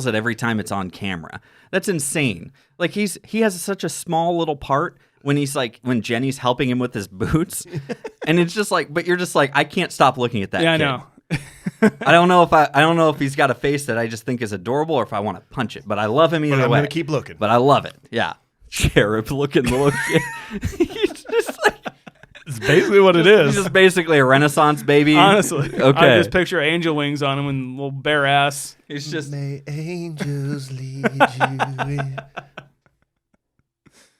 Speaker 1: it every time it's on camera? That's insane. Like he has such a small little part when Jenny's helping him with his boots, and it's just like, but you're just like, I can't stop looking at that.
Speaker 3: Yeah, I
Speaker 1: kid.
Speaker 3: know.
Speaker 1: I don't know if he's got a face that I just think is adorable or if I want to punch it, but I love him either
Speaker 2: But I'm
Speaker 1: way.
Speaker 2: gonna keep looking.
Speaker 1: But I love it. Yeah, cherub looking little kid. He's just like.
Speaker 2: It's basically what it
Speaker 1: He's
Speaker 2: is.
Speaker 1: just basically a Renaissance baby.
Speaker 3: Honestly,
Speaker 1: Okay.
Speaker 3: I just picture angel wings on him and little bare ass.
Speaker 1: He's just.
Speaker 2: May angels lead you in.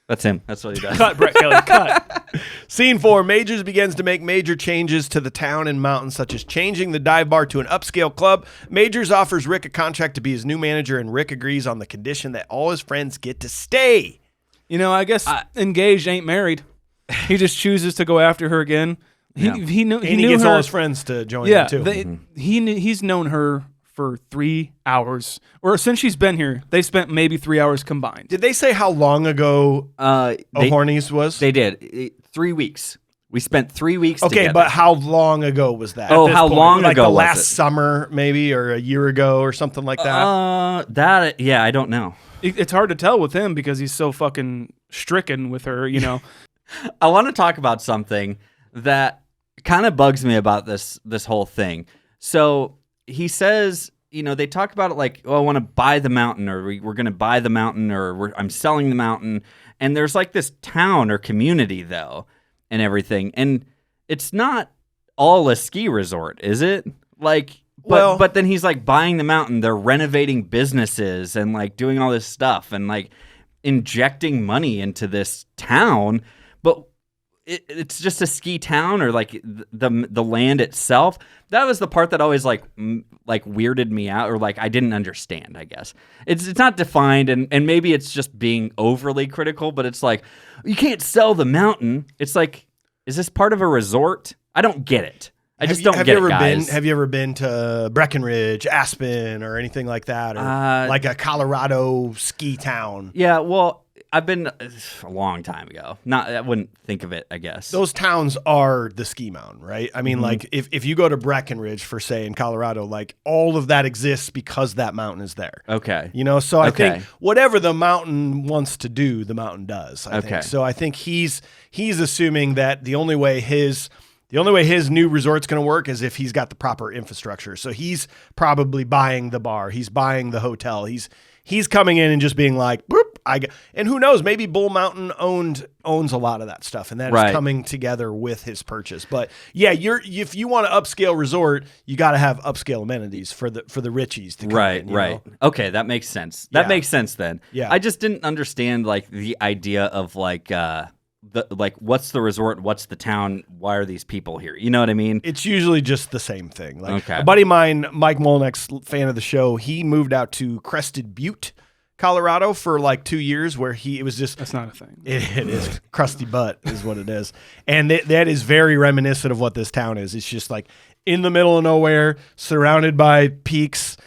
Speaker 1: That's him. That's what he does.
Speaker 3: Cut, Brett Kelly, cut.
Speaker 2: Scene 4. Majors begins to make major changes to the town and mountain, such as changing the dive bar to an upscale club. Majors offers Rick a contract to be his new manager, and Rick agrees on the condition that all his friends get to stay.
Speaker 3: You know, I guess engaged ain't married. He just chooses to go after her again. He knew
Speaker 2: And he
Speaker 3: knew
Speaker 2: gets
Speaker 3: her.
Speaker 2: all his friends to join
Speaker 3: Yeah,
Speaker 2: him too.
Speaker 3: he's known her for 3 hours, or since she's been here, they spent maybe 3 hours combined.
Speaker 2: Did they say how long ago O'Horny's was?
Speaker 1: They did. 3 weeks. We spent 3 weeks
Speaker 2: Okay,
Speaker 1: together.
Speaker 2: but how long ago was that?
Speaker 1: Oh,
Speaker 2: at this
Speaker 1: how
Speaker 2: point?
Speaker 1: long
Speaker 2: like
Speaker 1: ago
Speaker 2: the
Speaker 1: was
Speaker 2: last
Speaker 1: it?
Speaker 2: summer, maybe, or a year ago, or something like that.
Speaker 1: I don't know.
Speaker 3: It's hard to tell with him because he's so fucking stricken with her, you know.
Speaker 1: I want to talk about something that kind of bugs me about this whole thing. So he says, you know, they talk about it like, oh, I want to buy the mountain, or we're going to buy the mountain, or I'm selling the mountain. And there's like this town or community, though, and everything. And it's not all a ski resort, is it? Like, but then he's like buying the mountain. They're renovating businesses and like doing all this stuff and like injecting money into this town. But it's just a ski town, or like the land itself. That was the part that always like weirded me out, or like I didn't understand. I guess it's not defined, and maybe it's just being overly critical. But it's like, you can't sell the mountain. It's like, is this part of a resort? I don't get it. I just don't get it, guys.
Speaker 2: Have you ever been to Breckenridge, Aspen, or anything like that, or like a Colorado ski town?
Speaker 1: Yeah, well, I've been a long time ago. I wouldn't think of it, I guess.
Speaker 2: Those towns are the ski mountain, right? I mean, like if you go to Breckenridge, for say in Colorado, like all of that exists because that mountain is there.
Speaker 1: Okay.
Speaker 2: You know, so I think whatever the mountain wants to do, the mountain does. I think. So I think he's assuming that the only way his new resort's going to work is if he's got the proper infrastructure. So he's probably buying the bar, he's buying the hotel, he's coming in and just being like, boop, and who knows, maybe Bull Mountain owns a lot of that stuff, and that is coming together with his purchase. But yeah, if you want an upscale resort, you got to have upscale amenities for the Richies to come in, you know?
Speaker 1: Okay, that makes sense. That makes sense then.
Speaker 2: Yeah.
Speaker 1: I just didn't understand like the idea of like what's the resort, what's the town, why are these people here? You know what I mean?
Speaker 2: It's usually just the same thing. Like a buddy of mine, Mike Molnick's fan of the show, he moved out to Crested Butte, Colorado for like 2 years, where it was just...
Speaker 3: That's not a thing.
Speaker 2: It is. Crusty butt is what it is. And that is very reminiscent of what this town is. It's just like in the middle of nowhere, surrounded by peaks.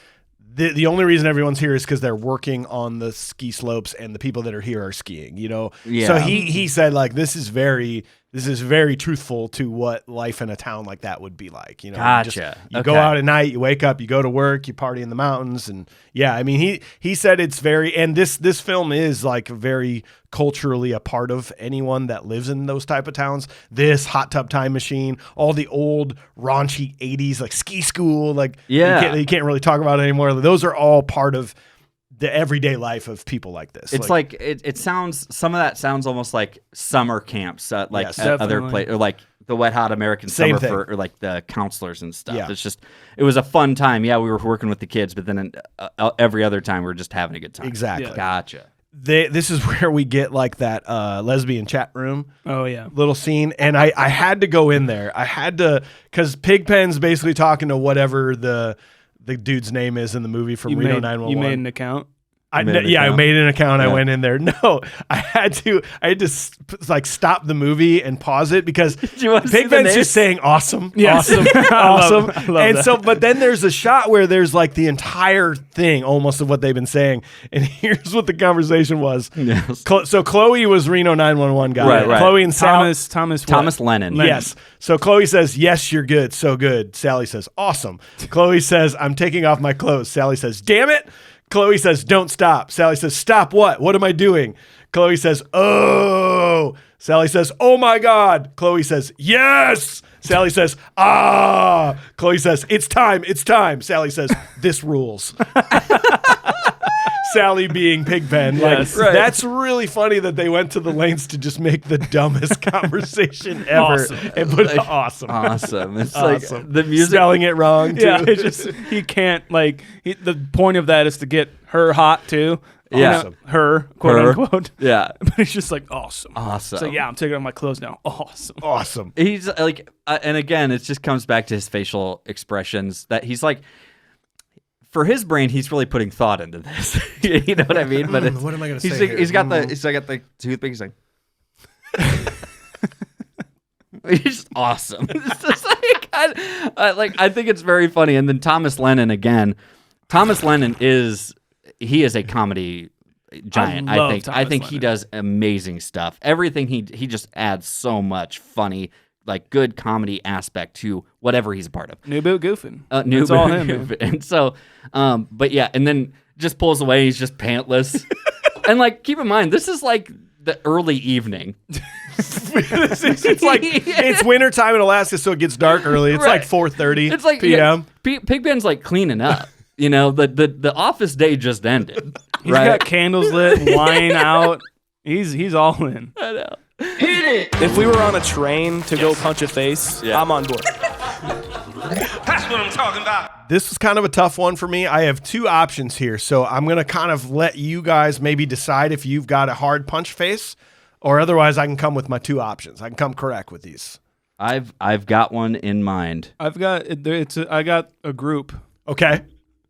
Speaker 2: The only reason everyone's here is because they're working on the ski slopes, and the people that are here are skiing, you know?
Speaker 1: Yeah.
Speaker 2: So he said, like, this is very truthful to what life in a town like that would be like. You know,
Speaker 1: Gotcha.
Speaker 2: You go out at night, you wake up, you go to work, you party in the mountains, and yeah, I mean, he said it's very, and this film is like very culturally a part of anyone that lives in those type of towns. This Hot Tub Time Machine, all the old raunchy 80s like ski school, like you can't really talk about it anymore. Those are all part of the everyday life of people like this.
Speaker 1: It's like it sounds, some of that sounds almost like summer camps, like
Speaker 2: Yes,
Speaker 1: at other places, or like the Wet Hot American
Speaker 2: Same
Speaker 1: Summer
Speaker 2: thing.
Speaker 1: or like the counselors and stuff.
Speaker 2: Yeah.
Speaker 1: It was a fun time. Yeah, we were working with the kids, but then every other time we were just having a good time.
Speaker 2: Exactly.
Speaker 3: Yeah.
Speaker 1: Gotcha.
Speaker 2: This is where we get like that lesbian chat room
Speaker 3: Oh yeah.
Speaker 2: little scene, and I had to go in there. I had to, because Pigpen's basically talking to whatever the dude's name is in the movie from Reno 911.
Speaker 3: You made an account?
Speaker 2: I made an account. I went in there. No, I had to like stop the movie and pause it because Pigpen's just saying awesome, awesome, awesome.
Speaker 3: I love
Speaker 2: and
Speaker 3: that.
Speaker 2: so, but then there's a shot where there's like the entire thing almost of what they've been saying. And here's what the conversation was.
Speaker 1: Yes.
Speaker 2: So Chloe was Reno 911 guy.
Speaker 1: Right.
Speaker 2: Chloe and Sal.
Speaker 3: Thomas
Speaker 1: Lennon.
Speaker 2: Yes. So Chloe says, yes, you're good. So good. Sally says, awesome. Chloe says, I'm taking off my clothes. Sally says, damn it. Chloe says, don't stop. Sally says, stop what? What am I doing? Chloe says, oh. Sally says, oh my God. Chloe says, yes. Sally says, ah. Chloe says, it's time. It's time. Sally says, this rules. Sally being Pigpen.
Speaker 3: Yes.
Speaker 2: Like, that's really funny that they went to the lengths to just make the dumbest conversation ever.
Speaker 3: Awesome.
Speaker 2: And put it awesome.
Speaker 1: Awesome. It's
Speaker 2: Awesome.
Speaker 1: like the music.
Speaker 2: Spelling it wrong, too.
Speaker 3: Yeah, it's just he can't the point of that is to get her hot too.
Speaker 1: Yeah.
Speaker 3: You know, her quote unquote.
Speaker 1: Yeah.
Speaker 3: But it's just like awesome.
Speaker 1: Awesome.
Speaker 3: So yeah, I'm taking off my clothes now. Awesome.
Speaker 2: Awesome.
Speaker 1: He's like, and again, it just comes back to his facial expressions that he's like, for his brain, he's really putting thought into this. You know what I mean? But it's,
Speaker 2: what am I going to
Speaker 1: he's
Speaker 2: say?
Speaker 1: like, he's got the toothpick. He's like, he's just awesome. It's just like, I think it's very funny. And then Thomas Lennon again. Thomas Lennon is a comedy giant. I think he does amazing stuff. Everything he just adds so much funny, like good comedy aspect to whatever he's a part of.
Speaker 3: New boot goofing.
Speaker 1: It's
Speaker 3: all him. Man.
Speaker 1: And so, but yeah, and then just pulls away. He's just pantless. And like, keep in mind, this is like the early evening.
Speaker 2: It's like it's wintertime in Alaska, so it gets dark early. It's
Speaker 1: Right.
Speaker 2: like 4:30
Speaker 1: It's like
Speaker 2: p.m.
Speaker 1: Pigpen's like cleaning up. You know, the office day just ended.
Speaker 3: He's
Speaker 1: right?
Speaker 3: got candles lit, wine out. He's all in.
Speaker 1: I know.
Speaker 6: If we were on a train to go punch a face, I'm on board.
Speaker 5: That's what I'm talking about.
Speaker 2: This was kind of a tough one for me. I have two options here, so I'm going to kind of let you guys maybe decide if you've got a hard punch face, or otherwise I can come with my two options. I can come correct with these.
Speaker 1: I've got one in mind.
Speaker 3: I got a group.
Speaker 2: Okay.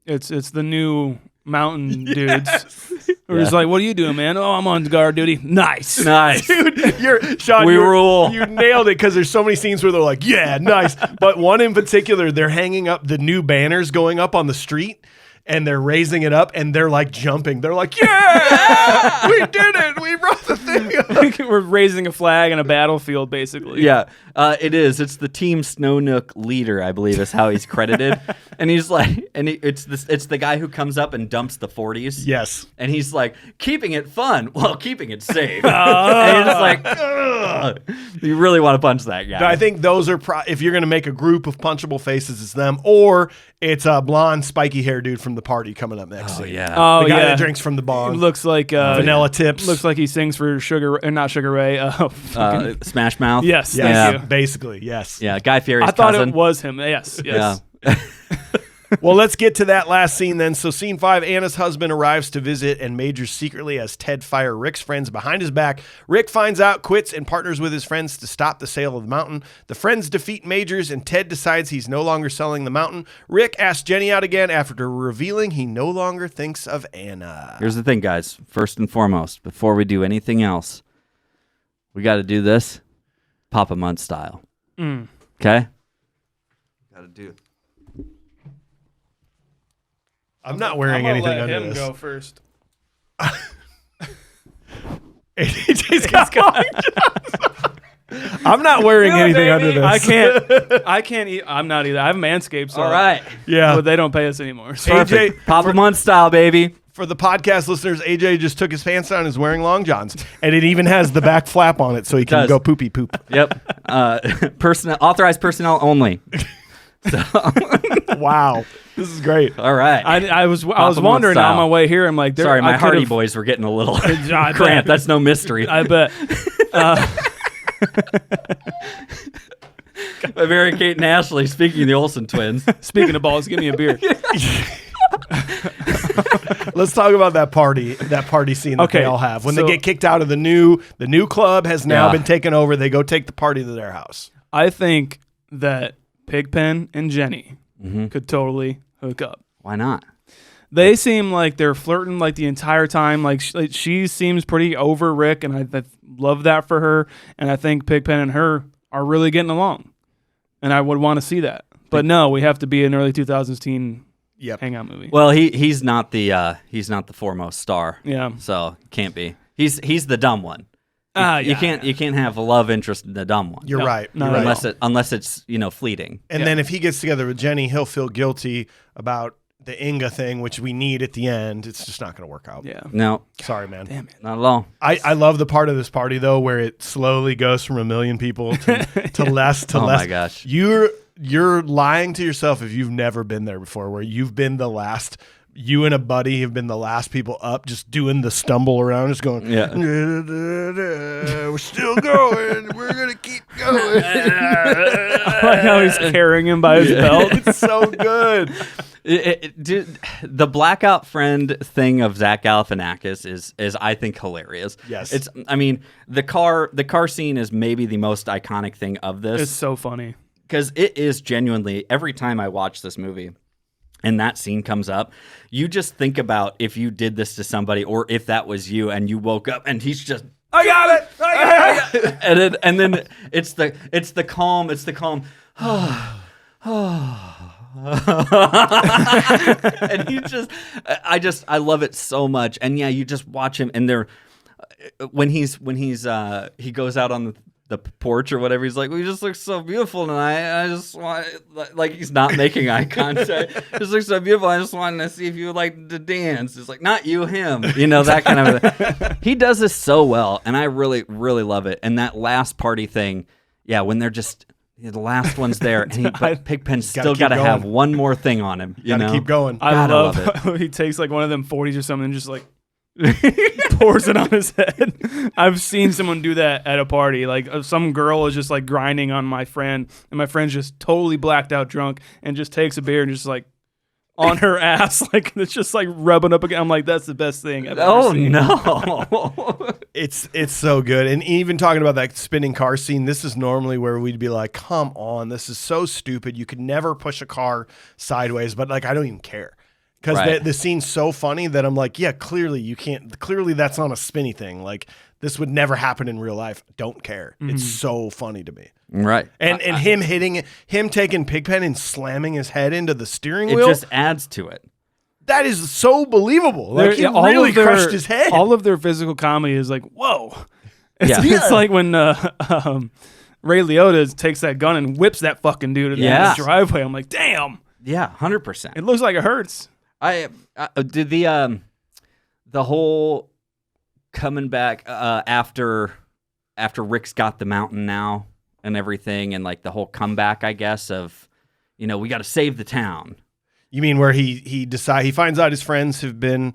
Speaker 3: It's the new mountain dudes. Where he's like, "What are you doing, man?" "Oh, I'm on guard duty." Nice.
Speaker 2: Dude, Shaun,
Speaker 1: We rule.
Speaker 2: You nailed it, because there's so many scenes where they're like, yeah, nice. But one in particular, they're hanging up the new banners going up on the street, and they're raising it up, and they're like jumping. They're like, yeah, we did it. We brought the thing up.
Speaker 3: We're raising a flag in a battlefield, basically.
Speaker 1: Yeah, it is. It's the Team Snow Nook leader, I believe, is how he's credited. And he's like, it's the guy who comes up and dumps the 40s.
Speaker 2: Yes.
Speaker 1: And he's like, keeping it fun while keeping it safe. And you're just like, ugh. You really want to punch that guy.
Speaker 2: I think those are, if you're going to make a group of punchable faces, it's them, or it's a blonde, spiky hair dude from the party coming up next.
Speaker 1: Oh, yeah.
Speaker 3: Oh,
Speaker 2: the guy
Speaker 3: yeah.
Speaker 2: that drinks from the bong.
Speaker 3: Looks like
Speaker 2: Vanilla Tips.
Speaker 3: Looks like he sings for not Sugar Ray.
Speaker 1: Smash Mouth.
Speaker 3: Yes.
Speaker 2: Yes,
Speaker 3: Thank you.
Speaker 2: basically, yes.
Speaker 1: Yeah, Guy Fieri's
Speaker 3: I thought
Speaker 1: cousin.
Speaker 3: it was him. Yes.
Speaker 1: Yeah.
Speaker 2: Well, let's get to that last scene then. So scene 5, Anna's husband arrives to visit, and Major secretly has Ted fire Rick's friends behind his back. Rick finds out, quits, and partners with his friends to stop the sale of the mountain. The friends defeat Majors, and Ted decides he's no longer selling the mountain. Rick asks Jenny out again after revealing he no longer thinks of Anna.
Speaker 1: Here's the thing, guys. First and foremost, before we do anything else, we got to do this Papa Munt style. Okay? Got to do it.
Speaker 2: I'm not wearing anything under this.
Speaker 3: Go first.
Speaker 2: AJ's got I'm not wearing anything under this.
Speaker 3: I can't eat. I'm not either. I have Manscaped. So
Speaker 1: All right.
Speaker 2: Yeah.
Speaker 3: But they don't pay us anymore. So.
Speaker 1: Perfect. Papa Munt style, baby.
Speaker 2: For the podcast listeners, AJ just took his pants down and is wearing long johns. And it even has the back flap on it so he can
Speaker 1: does.
Speaker 2: go poopy poop.
Speaker 1: Yep. Authorized personnel only.
Speaker 2: Wow. This is great.
Speaker 1: All right.
Speaker 3: I was
Speaker 1: Munt
Speaker 3: wondering
Speaker 1: style.
Speaker 3: on my way here. I'm like,
Speaker 1: Sorry, my
Speaker 3: I
Speaker 1: Hardy
Speaker 3: could've-
Speaker 1: boys were getting a little
Speaker 3: I bet.
Speaker 1: cramped. That's no mystery.
Speaker 3: I bet.
Speaker 1: Mary Kate and Ashley, speaking of the Olsen twins.
Speaker 3: Speaking of balls, give me a beer.
Speaker 2: Let's talk about that party scene that
Speaker 3: Okay,
Speaker 2: they all have. When
Speaker 3: so-
Speaker 2: they get kicked out of the new club has now
Speaker 1: Yeah.
Speaker 2: been taken over. They go take the party to their house.
Speaker 3: I think that Pigpen and Jenny could totally hook up.
Speaker 1: Why not?
Speaker 3: They seem like they're flirting like the entire time. Like she seems pretty over Rick, and I love that for her. And I think Pigpen and her are really getting along, and I would want to see that. But no, we have to be an early 2000s teen hangout movie.
Speaker 1: Well, he's not the foremost star.
Speaker 3: Yeah.
Speaker 1: So can't be. He's the dumb one.
Speaker 3: Yeah.
Speaker 1: You can't have a love interest in the dumb one.
Speaker 2: You're right.
Speaker 3: not
Speaker 2: You're
Speaker 3: at
Speaker 2: right.
Speaker 3: all.
Speaker 1: Unless it's fleeting.
Speaker 2: And then if he gets together with Jenny, he'll feel guilty about the Inga thing, which we need at the end. It's just not going to work out.
Speaker 3: Yeah.
Speaker 1: No,
Speaker 2: Sorry, man.
Speaker 3: Damn it.
Speaker 1: not at all.
Speaker 2: I love the part of this party though where it slowly goes from 1 million people to less to
Speaker 1: Oh
Speaker 2: less.
Speaker 1: my gosh.
Speaker 2: You're lying to yourself if you've never been there before, where you've been the last. You and a buddy have been the last people up, just doing the stumble around, just going,
Speaker 1: Yeah.
Speaker 2: we're still going. We're going to keep going.
Speaker 3: I like how he's carrying him by his belt.
Speaker 2: It's so good.
Speaker 1: Dude, the blackout friend thing of Zach Galifianakis is I think hilarious.
Speaker 2: Yes.
Speaker 1: The car scene is maybe the most iconic thing of
Speaker 3: It's
Speaker 1: this,
Speaker 3: so funny.
Speaker 1: because it is genuinely, every time I watch this movie and that scene comes up, you just think about if you did this to somebody, or if that was you and you woke up and he's just,
Speaker 2: I got it. I got it.
Speaker 1: and then it's the calm, and I love it so much. And yeah, you just watch him, and he goes out on porch or whatever. He's like, "We just look so beautiful tonight. I just want," like he's not making eye contact. Just looks so beautiful. I just wanted to see if you would like to dance. It's like, not you, him. That kind of thing. He does this so well, and I really, really love it. And that last party thing, when they're just the last one's there, and but Pigpen's still got to have one more thing on him.
Speaker 2: Gotta keep going.
Speaker 3: I love it. He takes like one of them 40s or something and just like pours it on his head. I've seen someone do that at a party. Like some girl is just like grinding on my friend, and my friend's just totally blacked out drunk and just takes a beer and just like on her ass, like it's just like rubbing up again. I'm like, that's the best thing I've ever seen.
Speaker 2: No. It's so good. And even talking about that spinning car scene, this is normally where we'd be like, come on, this is so stupid. You could never push a car sideways, but like I don't even care. Because the scene's so funny that I'm like, yeah, clearly you can't. Clearly that's not a spinny thing. Like this would never happen in real life. Don't care. Mm-hmm. It's so funny to me.
Speaker 1: Right.
Speaker 2: And him taking Pigpen and slamming his head into the steering wheel.
Speaker 1: It just adds to it.
Speaker 2: That is so believable. Like he really crushed his head.
Speaker 3: All of their physical comedy is like, whoa. It's like when Ray Liotta takes that gun and whips that fucking dude in the driveway. I'm like, damn.
Speaker 1: Yeah, 100%.
Speaker 3: It looks like it hurts.
Speaker 1: I did the whole coming back after Rick's got the mountain now and everything, and like the whole comeback, I guess, of we got to save the town.
Speaker 2: You mean where he finds out his friends have been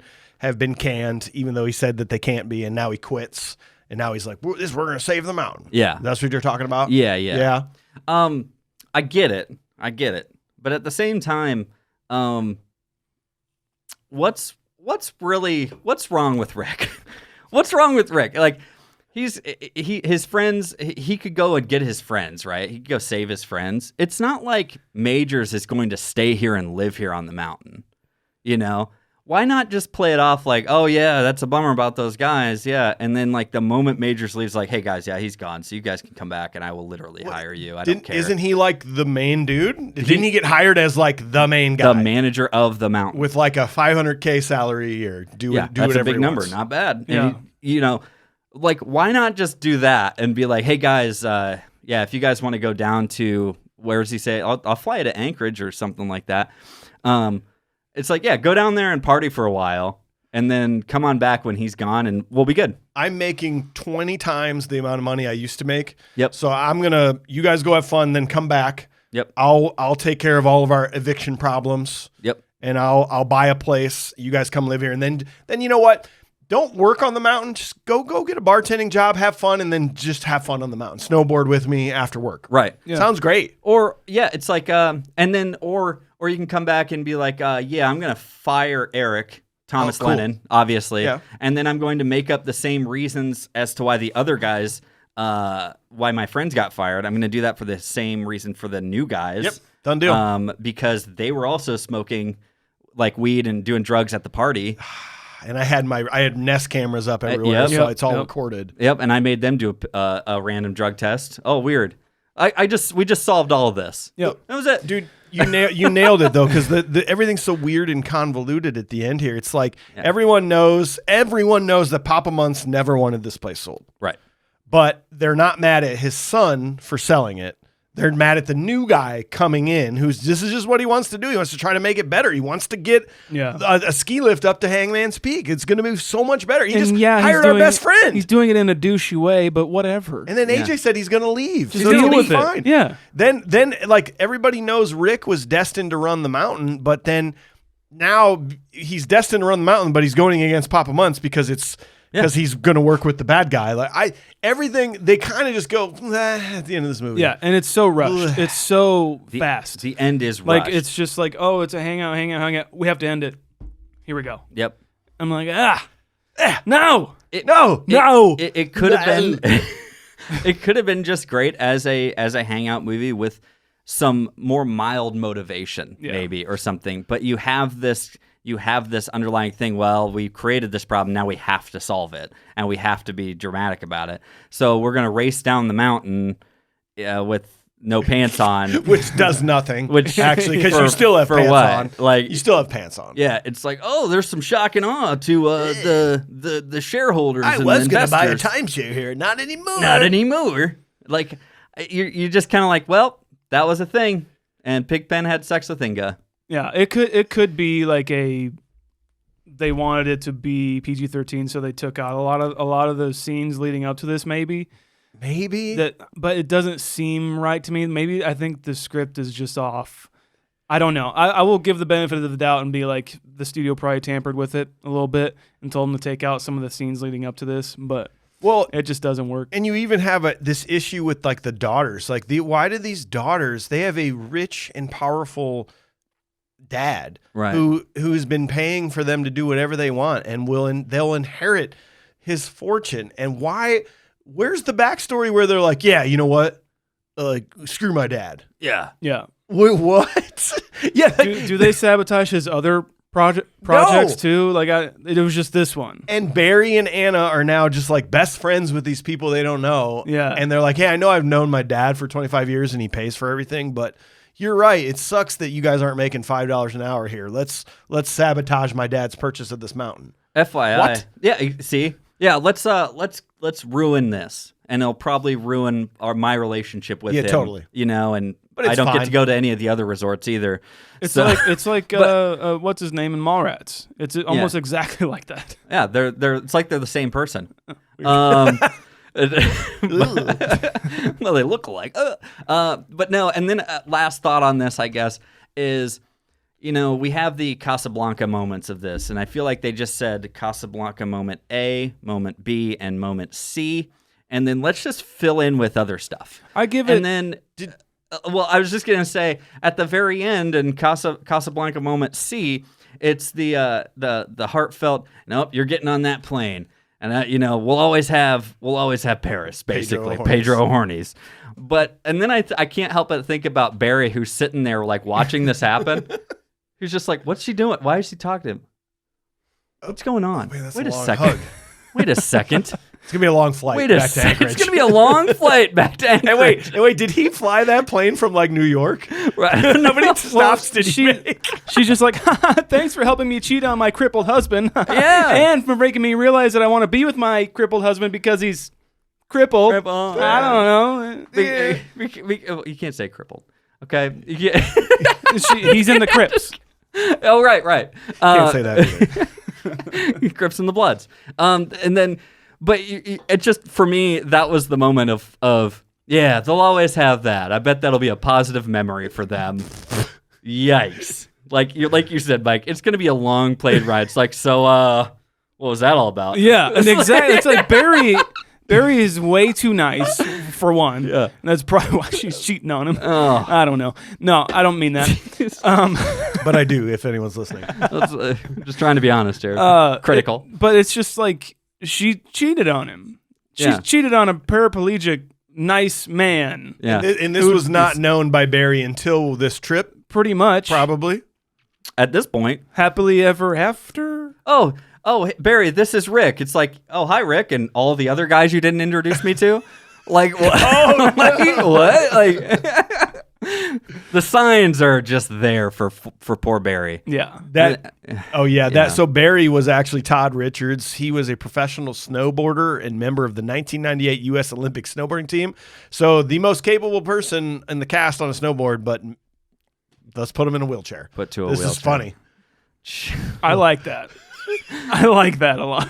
Speaker 2: canned, even though he said that they can't be, and now he quits, and now he's like, we're going to save the mountain.
Speaker 1: Yeah,
Speaker 2: that's what you're talking about.
Speaker 1: Yeah. I get it, but at the same time, what's wrong with Rick? What's wrong with Rick? Like his friends, he could go and get his friends, right? He could go save his friends. It's not like Majors is going to stay here and live here on the mountain. Why not just play it off like, oh yeah, that's a bummer about those guys, yeah. And then like the moment Majors leaves, like, hey guys, yeah, he's gone, so you guys can come back and I will literally hire you. I don't care. Isn't
Speaker 2: he like the main dude? Didn't he get hired as like the main guy,
Speaker 1: the manager of the mountain,
Speaker 2: with like a $500K salary a year? Do
Speaker 1: that's
Speaker 2: whatever
Speaker 1: a big number,
Speaker 2: wants.
Speaker 1: not bad.
Speaker 3: Yeah.
Speaker 1: And like why not just do that and be like, hey guys, if you guys want to go down to where does he say? I'll fly you to Anchorage or something like that. It's like, go down there and party for a while, and then come on back when he's gone, and we'll be good.
Speaker 2: I'm making 20 times the amount of money I used to make.
Speaker 1: Yep.
Speaker 2: So you guys go have fun, then come back.
Speaker 1: Yep.
Speaker 2: I'll take care of all of our eviction problems.
Speaker 1: Yep.
Speaker 2: And I'll buy a place. You guys come live here, and then you know what? Don't work on the mountain. Just go get a bartending job, have fun, and then just have fun on the mountain. Snowboard with me after work.
Speaker 1: Right.
Speaker 2: Yeah. Sounds great.
Speaker 1: Or it's like and then or you can come back and be like, I'm going to fire Eric, Thomas Lennon, obviously.
Speaker 2: Yeah.
Speaker 1: And then I'm going to make up the same reasons as to why the other guys, why my friends got fired. I'm going to do that for the same reason for the new guys.
Speaker 2: Yep. Done deal.
Speaker 1: Because they were also smoking like weed and doing drugs at the party.
Speaker 2: And I had Nest cameras up everywhere, so it's all recorded.
Speaker 1: Yep, and I made them do a random drug test. Oh, weird. We just solved all of this.
Speaker 2: Yep,
Speaker 1: that was it,
Speaker 2: dude. You nailed it though, because the everything's so weird and convoluted at the end here. It's like everyone knows that Papa Months never wanted this place sold,
Speaker 1: right?
Speaker 2: But they're not mad at his son for selling it. They're mad at the new guy coming in, this is just what he wants to do. He wants to try to make it better. He wants to get a ski lift up to Hangman's Peak. It's going to be so much better. He hired our best friend.
Speaker 3: He's doing it in a douchey way, but whatever.
Speaker 2: And then AJ said he's going to leave.
Speaker 3: Just deal with
Speaker 2: fine.
Speaker 3: It. Yeah.
Speaker 2: Then like everybody knows Rick was destined to run the mountain, but then now he's destined to run the mountain, but he's going against Papa Months because he's going to work with the bad guy. Like everything, they kind of just go at the end of this movie.
Speaker 3: Yeah, and it's so rushed. It's so fast.
Speaker 1: The end is
Speaker 3: like
Speaker 1: rushed.
Speaker 3: it's just like, oh, it's a hangout. We have to end it. Here we go.
Speaker 1: Yep.
Speaker 3: I'm like, no.
Speaker 1: It could have been. It could have been just great as a hangout movie with some more mild motivation, maybe, or something. But you have this underlying thing. Well, we created this problem. Now we have to solve it, and we have to be dramatic about it. So we're going to race down the mountain with no pants on,
Speaker 2: which does nothing.
Speaker 1: Which
Speaker 2: actually, because you still have pants on.
Speaker 1: Like
Speaker 2: you still have pants on.
Speaker 1: Yeah, it's like, oh, there's some shock and awe to the shareholders.
Speaker 2: I
Speaker 1: and
Speaker 2: was
Speaker 1: going to
Speaker 2: buy a timeshare here, not anymore.
Speaker 1: Not anymore. Like, you're just kind of like, well, that was a thing, and Pigpen had sex with Inga.
Speaker 3: Yeah, it could be like they wanted it to be PG-13, so they took out a lot of those scenes leading up to this. Maybe but it doesn't seem right to me. Maybe I think the script is just off. I don't know. I will give the benefit of the doubt and be like, the studio probably tampered with it a little bit and told them to take out some of the scenes leading up to this, but it just doesn't work.
Speaker 2: And you even have this issue with like the daughters. Like, why do these daughters? They have a rich and powerful dad,
Speaker 1: right,
Speaker 2: who's been paying for them to do whatever they want, and they'll inherit his fortune. And why? Where's the backstory where they're like, yeah, you know what? Like, screw my dad.
Speaker 1: Yeah.
Speaker 2: Wait, what? Yeah.
Speaker 3: Do they sabotage his other projects too? Like, it was just this one.
Speaker 2: And Barry and Anna are now just like best friends with these people they don't know.
Speaker 3: Yeah.
Speaker 2: And they're like, hey, I know I've known my dad for 25 years and he pays for everything, but you're right. It sucks that you guys aren't making $5 an hour here. Let's sabotage my dad's purchase of this mountain.
Speaker 1: FYI.
Speaker 2: What?
Speaker 1: Yeah, see? Yeah, let's ruin this. And it'll probably ruin my relationship with him.
Speaker 2: Yeah, totally.
Speaker 1: You know, and
Speaker 2: but
Speaker 1: I don't
Speaker 2: fine.
Speaker 1: get to go to any of the other resorts either.
Speaker 3: It's like what's his name in Mallrats? It's almost exactly like that.
Speaker 1: Yeah, it's like they're the same person. Well, they look alike. But no, and then last thought on this, I guess, is, you know, we have the Casablanca moments of this, and I feel like they just said Casablanca moment A, moment B, and moment C, and then let's just fill in with other stuff.
Speaker 3: I give it...
Speaker 1: And then... well, I was just going to say, at the very end in Casablanca moment C, it's the heartfelt, nope, you're getting on that plane. And, you know, we'll always have Paris, basically, Pedro Hornies. And then I can't help but think about Barry, who's sitting there, like, watching this happen. He's just like, what's she doing? Why is she talking to him? What's going on? Wait a second.
Speaker 2: Hug.
Speaker 1: Wait a second.
Speaker 2: It's going to be a long flight back to Anchorage.
Speaker 1: It's going to be a long flight back to Anchorage.
Speaker 2: And wait, did he fly that plane from, like, New York?
Speaker 1: Right.
Speaker 2: Nobody stops, did he make?
Speaker 3: She's just like, thanks for helping me cheat on my crippled husband.
Speaker 1: Yeah.
Speaker 3: And for making me realize that I want to be with my crippled husband because he's crippled. I don't
Speaker 1: know. You can't say crippled. Okay?
Speaker 3: He's in the Crips.
Speaker 1: Oh, right.
Speaker 2: Can't say that either.
Speaker 1: Crips in the Bloods. And then... But it just, for me, that was the moment of yeah, they'll always have that. I bet that'll be a positive memory for them. Yikes. Like you said, Mike, it's going to be a long plane ride. It's like, so, what was that all about?
Speaker 3: Yeah, and exactly. It's like Barry is way too nice, for one.
Speaker 1: Yeah.
Speaker 3: And that's probably why she's cheating on him.
Speaker 1: Oh.
Speaker 3: I don't know. No, I don't mean that.
Speaker 2: But I do, if anyone's listening.
Speaker 1: Just trying to be honest here. Critical.
Speaker 3: But it's just like, she cheated on him. She cheated on a paraplegic, nice man.
Speaker 1: Yeah.
Speaker 2: And this was not known by Barry until this trip?
Speaker 3: Pretty much.
Speaker 2: Probably.
Speaker 1: At this point.
Speaker 3: Happily ever after?
Speaker 1: Oh, Barry, this is Rick. It's like, oh, hi, Rick, and all the other guys you didn't introduce me to? Like, what? Oh, like, what? Like... The signs are just there for poor Barry.
Speaker 3: Yeah.
Speaker 2: So Barry was actually Todd Richards. He was a professional snowboarder and member of the 1998 U.S. Olympic snowboarding team. So the most capable person in the cast on a snowboard, but let's put him in a wheelchair.
Speaker 1: This is
Speaker 2: funny.
Speaker 3: I like that. I like that a lot.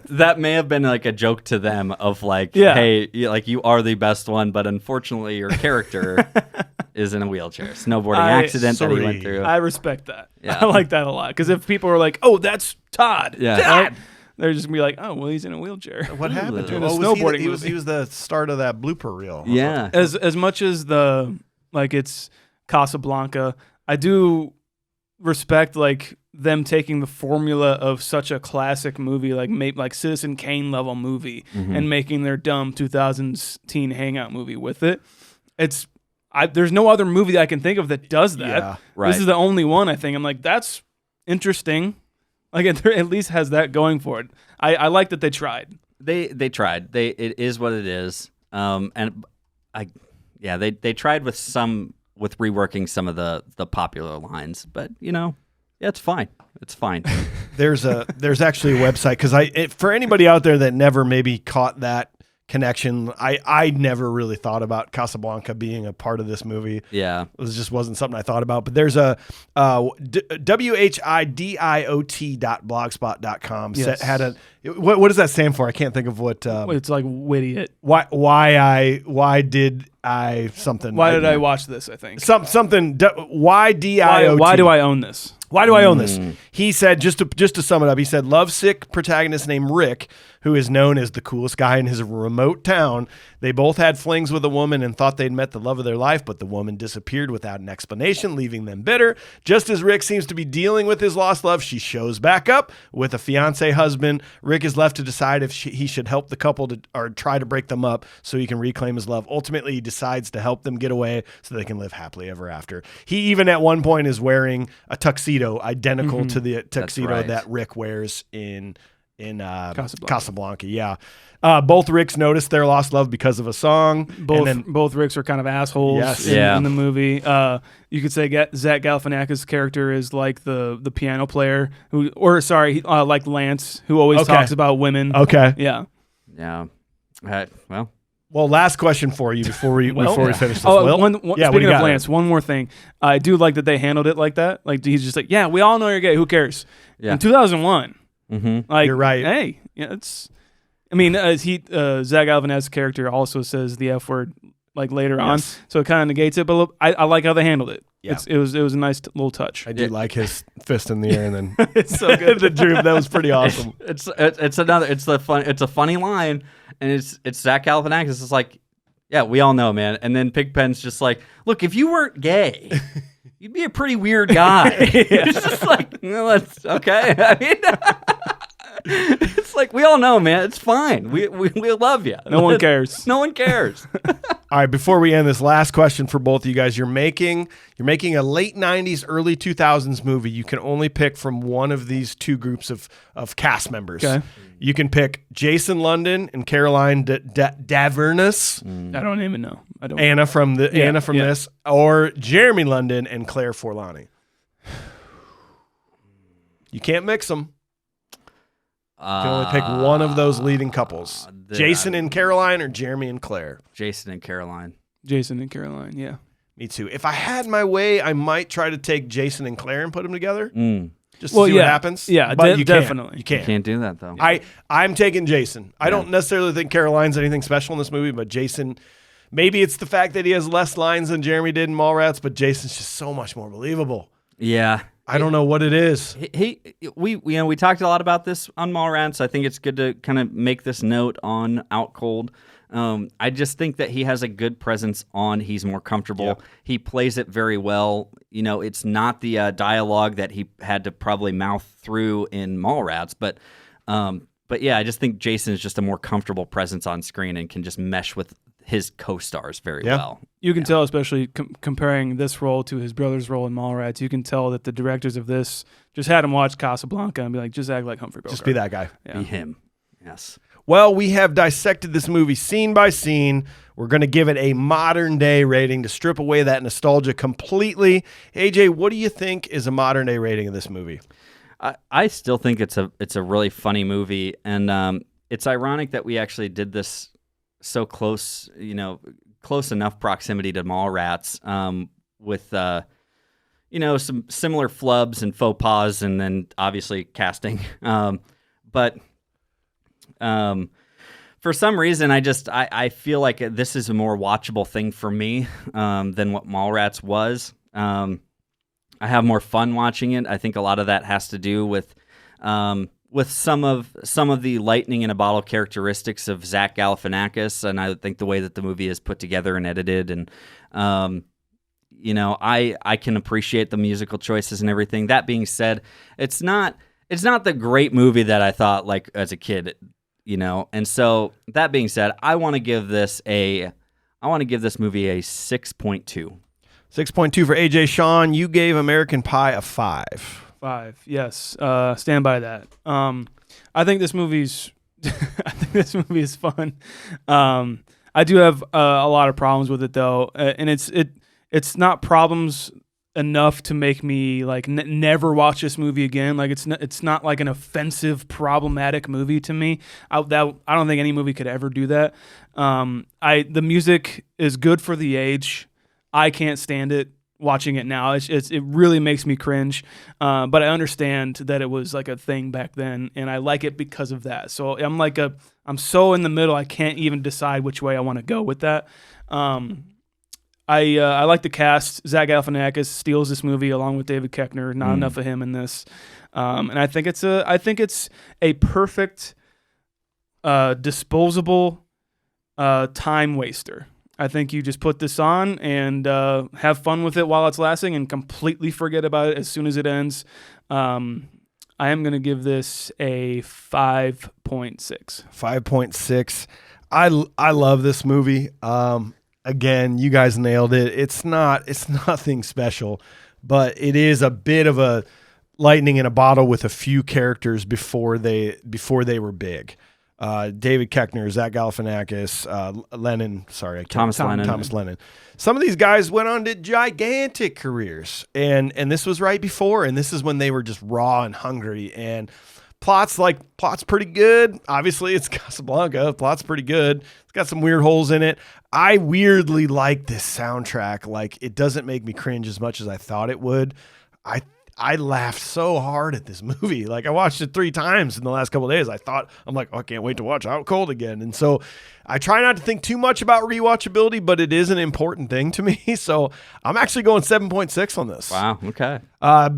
Speaker 1: that may have been like a joke to them of like, hey, like you are the best one, but unfortunately your character is in a wheelchair. Snowboarding accident that he went through.
Speaker 3: I respect that.
Speaker 1: Yeah.
Speaker 3: I like that a lot. Because if people are like, oh, that's Todd.
Speaker 1: Yeah.
Speaker 3: Todd! They're just going to be like, oh, well, he's in a wheelchair.
Speaker 2: What happened to him?
Speaker 3: Snowboarding
Speaker 2: he was the start of that blooper reel.
Speaker 1: Yeah.
Speaker 3: As much as it's Casablanca, I do respect like them taking the formula of such a classic movie, like Citizen Kane level movie, and making their dumb 2000s teen hangout movie with it. There's no other movie that I can think of that does that.
Speaker 2: Yeah,
Speaker 1: right.
Speaker 3: This is the only one I think. I'm like, that's interesting. Like it at least has that going for it. I like that they tried.
Speaker 1: They tried. It is what it is. They tried with reworking some of the popular lines, but you know. Yeah, it's fine. It's fine.
Speaker 2: There's actually a website because for anybody out there that never maybe caught that connection. I never really thought about Casablanca being a part of this movie.
Speaker 1: Yeah.
Speaker 2: It just wasn't something I thought about. But there's a WHIDIOT.blogspot.com
Speaker 3: Yes.
Speaker 2: had a what does that stand for? I can't think of what.
Speaker 3: It's like Whittiot.
Speaker 2: Why did I something?
Speaker 3: Why did I watch this? I think.
Speaker 2: Something. YDIOT.
Speaker 3: Why do I own this?
Speaker 2: Why do I own this? He said, just to sum it up, he said, lovesick protagonist named Rick, who is known as the coolest guy in his remote town. They both had flings with a woman and thought they'd met the love of their life, but the woman disappeared without an explanation, leaving them bitter. Just as Rick seems to be dealing with his lost love, she shows back up with a fiance husband. Rick is left to decide if he should help the couple or try to break them up so he can reclaim his love. Ultimately, he decides to help them get away so they can live happily ever after. He even at one point is wearing a tuxedo identical to the tuxedo that Rick wears in Casablanca. Yeah. Both Ricks noticed their lost love because of a song.
Speaker 3: Both Ricks are kind of assholes in the movie. You could say Zach Galifianakis' character is like the piano player like Lance, who always talks about women.
Speaker 2: Okay.
Speaker 3: Yeah.
Speaker 1: Yeah.
Speaker 2: Well, last question for you before we finish this.
Speaker 3: Speaking of Lance, one more thing. I do like that they handled it like that. Like he's just like, yeah, we all know you're gay. Who cares?
Speaker 1: Yeah.
Speaker 3: In 2001. Like,
Speaker 2: you're right.
Speaker 3: Hey, yeah, it's. I mean, Zach Galifianakis' character also says the F word like later on, so it kind of negates it. But I like how they handled it. Yeah. It was a nice little touch.
Speaker 2: I do like his fist in the air and then
Speaker 3: it's so good.
Speaker 2: the droop. That was pretty awesome.
Speaker 1: It's a funny line, and it's Zach Galifianakis. It's like, yeah, we all know, man. And then Pigpen's just like, look, if you weren't gay, you'd be a pretty weird guy. It's just like, that's okay. I mean, it's like, we all know, man. It's fine. We love you.
Speaker 3: No one cares.
Speaker 1: No one cares.
Speaker 2: All right, before we end this, last question for both of you guys. You're making a late 90s, early 2000s movie. You can only pick from one of these two groups of cast members. Okay. You can pick Jason London and Caroline Davernus.
Speaker 3: I don't even know.
Speaker 2: Anna from this, or Jeremy London and Claire Forlani. You can't mix them. You can only pick one of those leading couples. Jason and Caroline or Jeremy and Claire?
Speaker 1: Jason and Caroline.
Speaker 3: Jason and Caroline, yeah.
Speaker 2: Me too. If I had my way, I might try to take Jason and Claire and put them together. Just to see what happens.
Speaker 3: Yeah,
Speaker 2: but you
Speaker 3: definitely.
Speaker 2: You can't.
Speaker 1: You can't do that, though.
Speaker 2: I'm taking Jason. I don't necessarily think Caroline's anything special in this movie, but Jason, maybe it's the fact that he has less lines than Jeremy did in Mallrats, but Jason's just so much more believable.
Speaker 1: Yeah.
Speaker 2: I don't know what it is.
Speaker 1: We talked a lot about this on Mallrats. I think it's good to kind of make this note on Out Cold. I just think that he has a good presence on He's More Comfortable. Yep. He plays it very well. You know, it's not the dialogue that he had to probably mouth through in Mallrats, but yeah, I just think Jason is just a more comfortable presence on screen and can just mesh with his co-stars very well.
Speaker 3: You can tell, especially comparing this role to his brother's role in Mallrats, you can tell that the directors of this just had him watch Casablanca and be like, just act like Humphrey Bogart.
Speaker 2: Just be that guy.
Speaker 3: Yeah.
Speaker 1: Be him. Yes.
Speaker 2: Well, we have dissected this movie scene by scene. We're going to give it a modern day rating to strip away that nostalgia completely. AJ, what do you think is a modern day rating of this movie?
Speaker 1: I still think it's a really funny movie, and it's ironic that we actually did this so close, close enough proximity to Mallrats, with some similar flubs and faux pas, and then obviously casting. But for some reason, I feel like this is a more watchable thing for me than what Mallrats was. I have more fun watching it. I think a lot of that has to do with some of the lightning in a bottle characteristics of Zach Galifianakis, and I think the way that the movie is put together and edited, and I can appreciate the musical choices and everything. That being said, it's not the great movie that I thought like as a kid, And so that being said, I want to give this movie a 6.2.
Speaker 2: 6.2 for AJ. Shaun, you gave American Pie a 5.
Speaker 3: 5, yes. Stand by that. I think this movie's fun. I do have a lot of problems with it though, and it's not problems enough to make me like never watch this movie again. Like it's not like an offensive, problematic movie to me. I don't think any movie could ever do that. The music is good for the age. I can't stand it watching it now. It really makes me cringe. But I understand that it was like a thing back then, and I like it because of that. So I'm so in the middle. I can't even decide which way I want to go with that. I like the cast. Zach Galifianakis steals this movie along with David Koechner. Not enough of him in this, and I think it's a perfect disposable time waster. I think you just put this on and have fun with it while it's lasting, and completely forget about it as soon as it ends. I am going to give this a 5.6.
Speaker 2: 5.6. I love this movie. Again, you guys nailed it. It's nothing special, but it is a bit of a lightning in a bottle with a few characters before they were big. David Koechner, Zach Galifianakis, Thomas Lennon. Some of these guys went on to gigantic careers, and this was right before, and this is when they were just raw and hungry. And plot's pretty good. Obviously, it's Casablanca. Plot's pretty good. It's got some weird holes in it. I weirdly like this soundtrack. Like, it doesn't make me cringe as much as I thought it would. I laughed so hard at this movie. Like, I watched it 3 times in the last couple of days. I'm like, oh, I can't wait to watch Out Cold again. And so I try not to think too much about rewatchability, but it is an important thing to me. So I'm actually going 7.6 on this.
Speaker 1: Wow. Okay.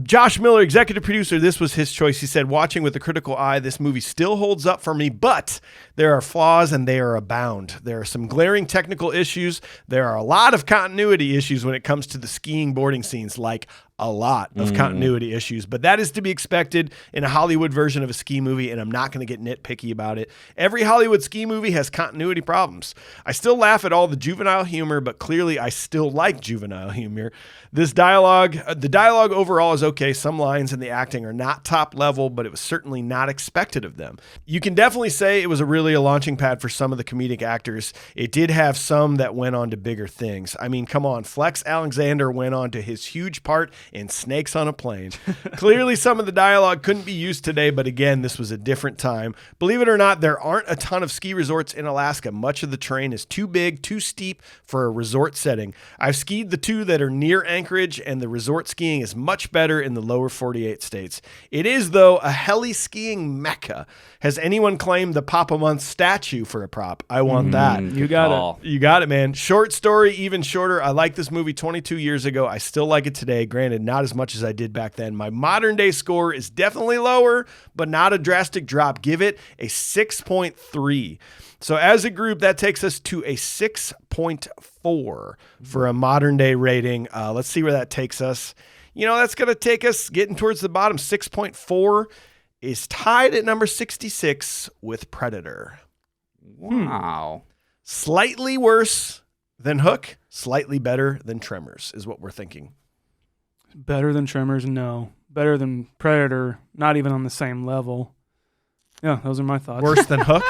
Speaker 2: Josh Miller, executive producer, this was his choice. He said, watching with a critical eye, this movie still holds up for me, but there are flaws and they are abound. There are some glaring technical issues. There are a lot of continuity issues when it comes to the skiing boarding scenes, like a lot of continuity issues, but that is to be expected in a Hollywood version of a ski movie, and I'm not going to get nitpicky about it. Every Hollywood ski movie has continuity problems. I still laugh at all the juvenile humor, but clearly I still like juvenile humor. The dialogue overall is okay. Some lines and the acting are not top level, but it was certainly not expected of them. You can definitely say it was really a launching pad for some of the comedic actors. It did have some that went on to bigger things. I mean, come on, Flex Alexander went on to his huge part in Snakes on a Plane. Clearly, some of the dialogue couldn't be used today, but again, this was a different time. Believe it or not, there aren't a ton of ski resorts in Alaska. Much of the terrain is too big, too steep for a resort setting. I've skied the 2 that are near Anchorage, and the resort skiing is much better in the lower 48 states. It is, though, a heli skiing mecca. Has anyone claimed the Papa Month statue for a prop? I want that.
Speaker 3: You got it.
Speaker 2: You got it, man. Short story, even shorter. I liked this movie 22 years ago. I still like it today. Granted, not as much as I did back then. My modern day score is definitely lower, but not a drastic drop. Give it a 6.3. So as a group, that takes us to a 6.4 for a modern day rating. Let's see where that takes us. That's going to take us getting towards the bottom. 6.4 is tied at number 66 with Predator.
Speaker 1: Wow.
Speaker 2: Slightly worse than Hook, slightly better than Tremors is what we're thinking.
Speaker 3: Better than Tremors? No. Better than Predator? Not even on the same level. Yeah, those are my thoughts.
Speaker 2: Worse than Hook?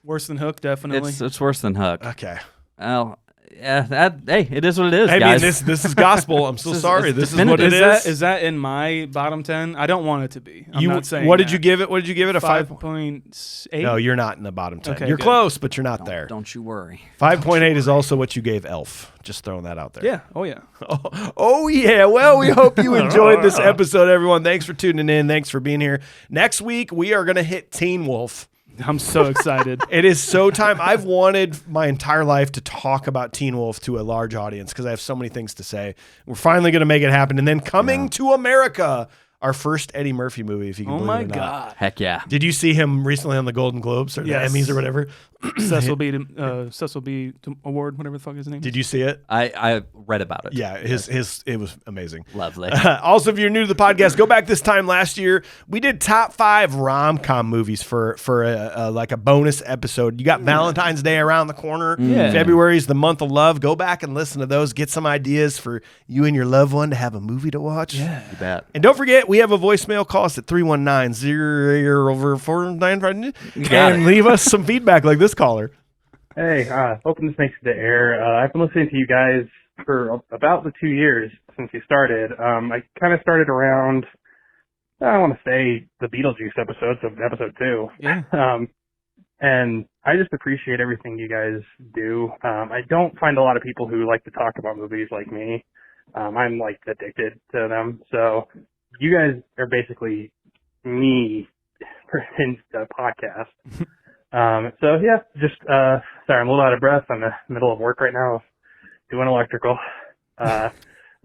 Speaker 3: Worse than Hook, definitely.
Speaker 1: It's worse than Hook.
Speaker 2: Okay.
Speaker 1: Well, yeah, it is what it is,
Speaker 2: I
Speaker 1: guys.
Speaker 2: mean, this is gospel. I'm so sorry. This is what
Speaker 1: definitive.
Speaker 2: it is.
Speaker 3: Is that in my bottom 10? I don't want it to be. I'm not saying
Speaker 2: What
Speaker 3: that.
Speaker 2: did you give it? What did you give it? A
Speaker 3: 5.8?
Speaker 2: No, you're not in the bottom 10.
Speaker 3: Okay,
Speaker 2: you're
Speaker 3: good.
Speaker 2: close, but you're not there.
Speaker 1: Don't you worry.
Speaker 2: 5.8 is also what you gave Elf. Just throwing that out there.
Speaker 3: Yeah. Oh, yeah.
Speaker 2: Oh, yeah. Well, we hope you enjoyed this episode, everyone. Thanks for tuning in. Thanks for being here. Next week, we are going to hit Teen Wolf.
Speaker 3: I'm so excited.
Speaker 2: It is so time. I've wanted my entire life to talk about Teen Wolf to a large audience because I have so many things to say. We're finally going to make it happen. And then coming to America, our first Eddie Murphy movie, if you can believe it or not.
Speaker 3: Oh, my God.
Speaker 1: Heck yeah.
Speaker 2: Did you see him recently on the Golden Globes or
Speaker 3: Yes.
Speaker 2: the Emmys or whatever?
Speaker 3: Cecil B. Award, whatever the fuck his name is.
Speaker 2: Did you see it?
Speaker 1: I read about it.
Speaker 2: Yeah, it was amazing.
Speaker 1: Lovely.
Speaker 2: Also, if you're new to the podcast, go back this time last year. We did top 5 rom-com movies for a bonus episode. You got Valentine's Day around the corner.
Speaker 3: Yeah.
Speaker 2: February is the month of love. Go back and listen to those. Get some ideas for you and your loved one to have a movie to watch.
Speaker 3: Yeah.
Speaker 1: You bet.
Speaker 2: And don't forget, we have a voicemail. Call us at 319-0-495 and leave us some feedback like this caller.
Speaker 7: Hey, hoping this makes it to air. I've been listening to you guys for about the 2 years since you started. I kind of started around, I want to say, the Beetlejuice episodes of episode 2.
Speaker 3: Yeah.
Speaker 7: And I just appreciate everything you guys do. I don't find a lot of people who like to talk about movies like me. I'm like addicted to them. So you guys are basically me in the podcast. So yeah, just, sorry, I'm a little out of breath. I'm in the middle of work right now doing electrical.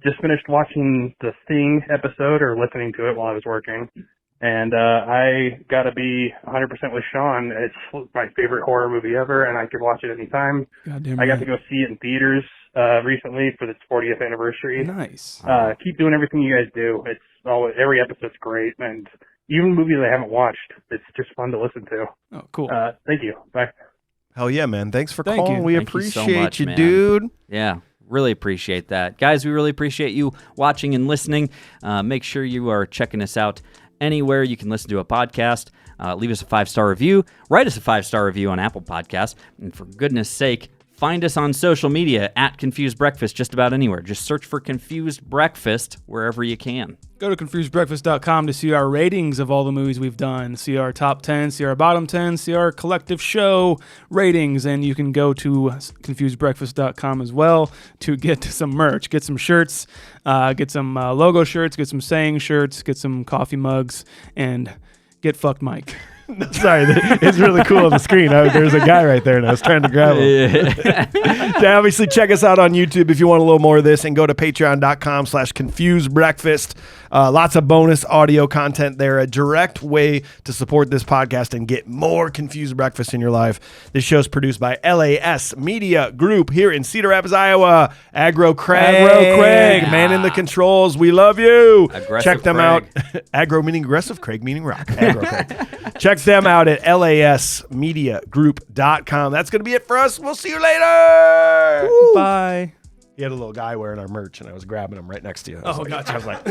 Speaker 7: Just finished watching the Thing episode or listening to it while I was working. And I got to be 100% with Shaun. It's my favorite horror movie ever, and I could watch it anytime.
Speaker 3: Goddamn
Speaker 7: I got
Speaker 3: right.
Speaker 7: to go see it in theaters recently for its 40th anniversary.
Speaker 3: Nice.
Speaker 7: Keep doing everything you guys do. It's always, every episode's great, and even movies I haven't watched, it's just fun to listen to.
Speaker 3: Oh, cool.
Speaker 7: Thank you. Bye.
Speaker 2: Hell yeah, man. Thanks for
Speaker 3: Thank
Speaker 2: calling.
Speaker 3: you.
Speaker 2: We
Speaker 1: Thank you so
Speaker 2: appreciate
Speaker 1: much,
Speaker 2: you,
Speaker 1: man.
Speaker 2: dude.
Speaker 1: Yeah, really appreciate that. Guys, we really appreciate you watching and listening. Make sure you are checking us out anywhere you can listen to a podcast. Leave us a 5-star review. Write us a 5-star review on Apple Podcasts. And for goodness sake, find us on social media at Confused Breakfast just about anywhere. Just search for Confused Breakfast wherever you can.
Speaker 3: Go to confusedbreakfast.com to see our ratings of all the movies we've done, see our top 10, see our bottom 10, see our collective show ratings, and you can go to confusedbreakfast.com as well to get some merch, get some shirts, get some logo shirts, get some saying shirts, get some coffee mugs, and get fucked Mike.
Speaker 2: Sorry, it's really cool on the screen. There's a guy right there, and I was trying to grab him. So obviously, check us out on YouTube if you want a little more of this, and go to patreon.com/confusedbreakfast. Lots of bonus audio content there, a direct way to support this podcast and get more Confused Breakfast in your life. This show's produced by LAS Media Group here in Cedar Rapids, Iowa. Aggro Craig, man in the controls. We love you.
Speaker 1: Aggressive
Speaker 2: Check them
Speaker 1: Craig.
Speaker 2: out. Aggro meaning aggressive, Craig meaning rock. Aggro Craig. Check them out at lasmediagroup.com. That's going to be it for us. We'll see you later.
Speaker 3: Bye.
Speaker 2: He had a little guy wearing our merch, and I was grabbing him right next to you.
Speaker 3: Oh, gotcha.
Speaker 2: I was like,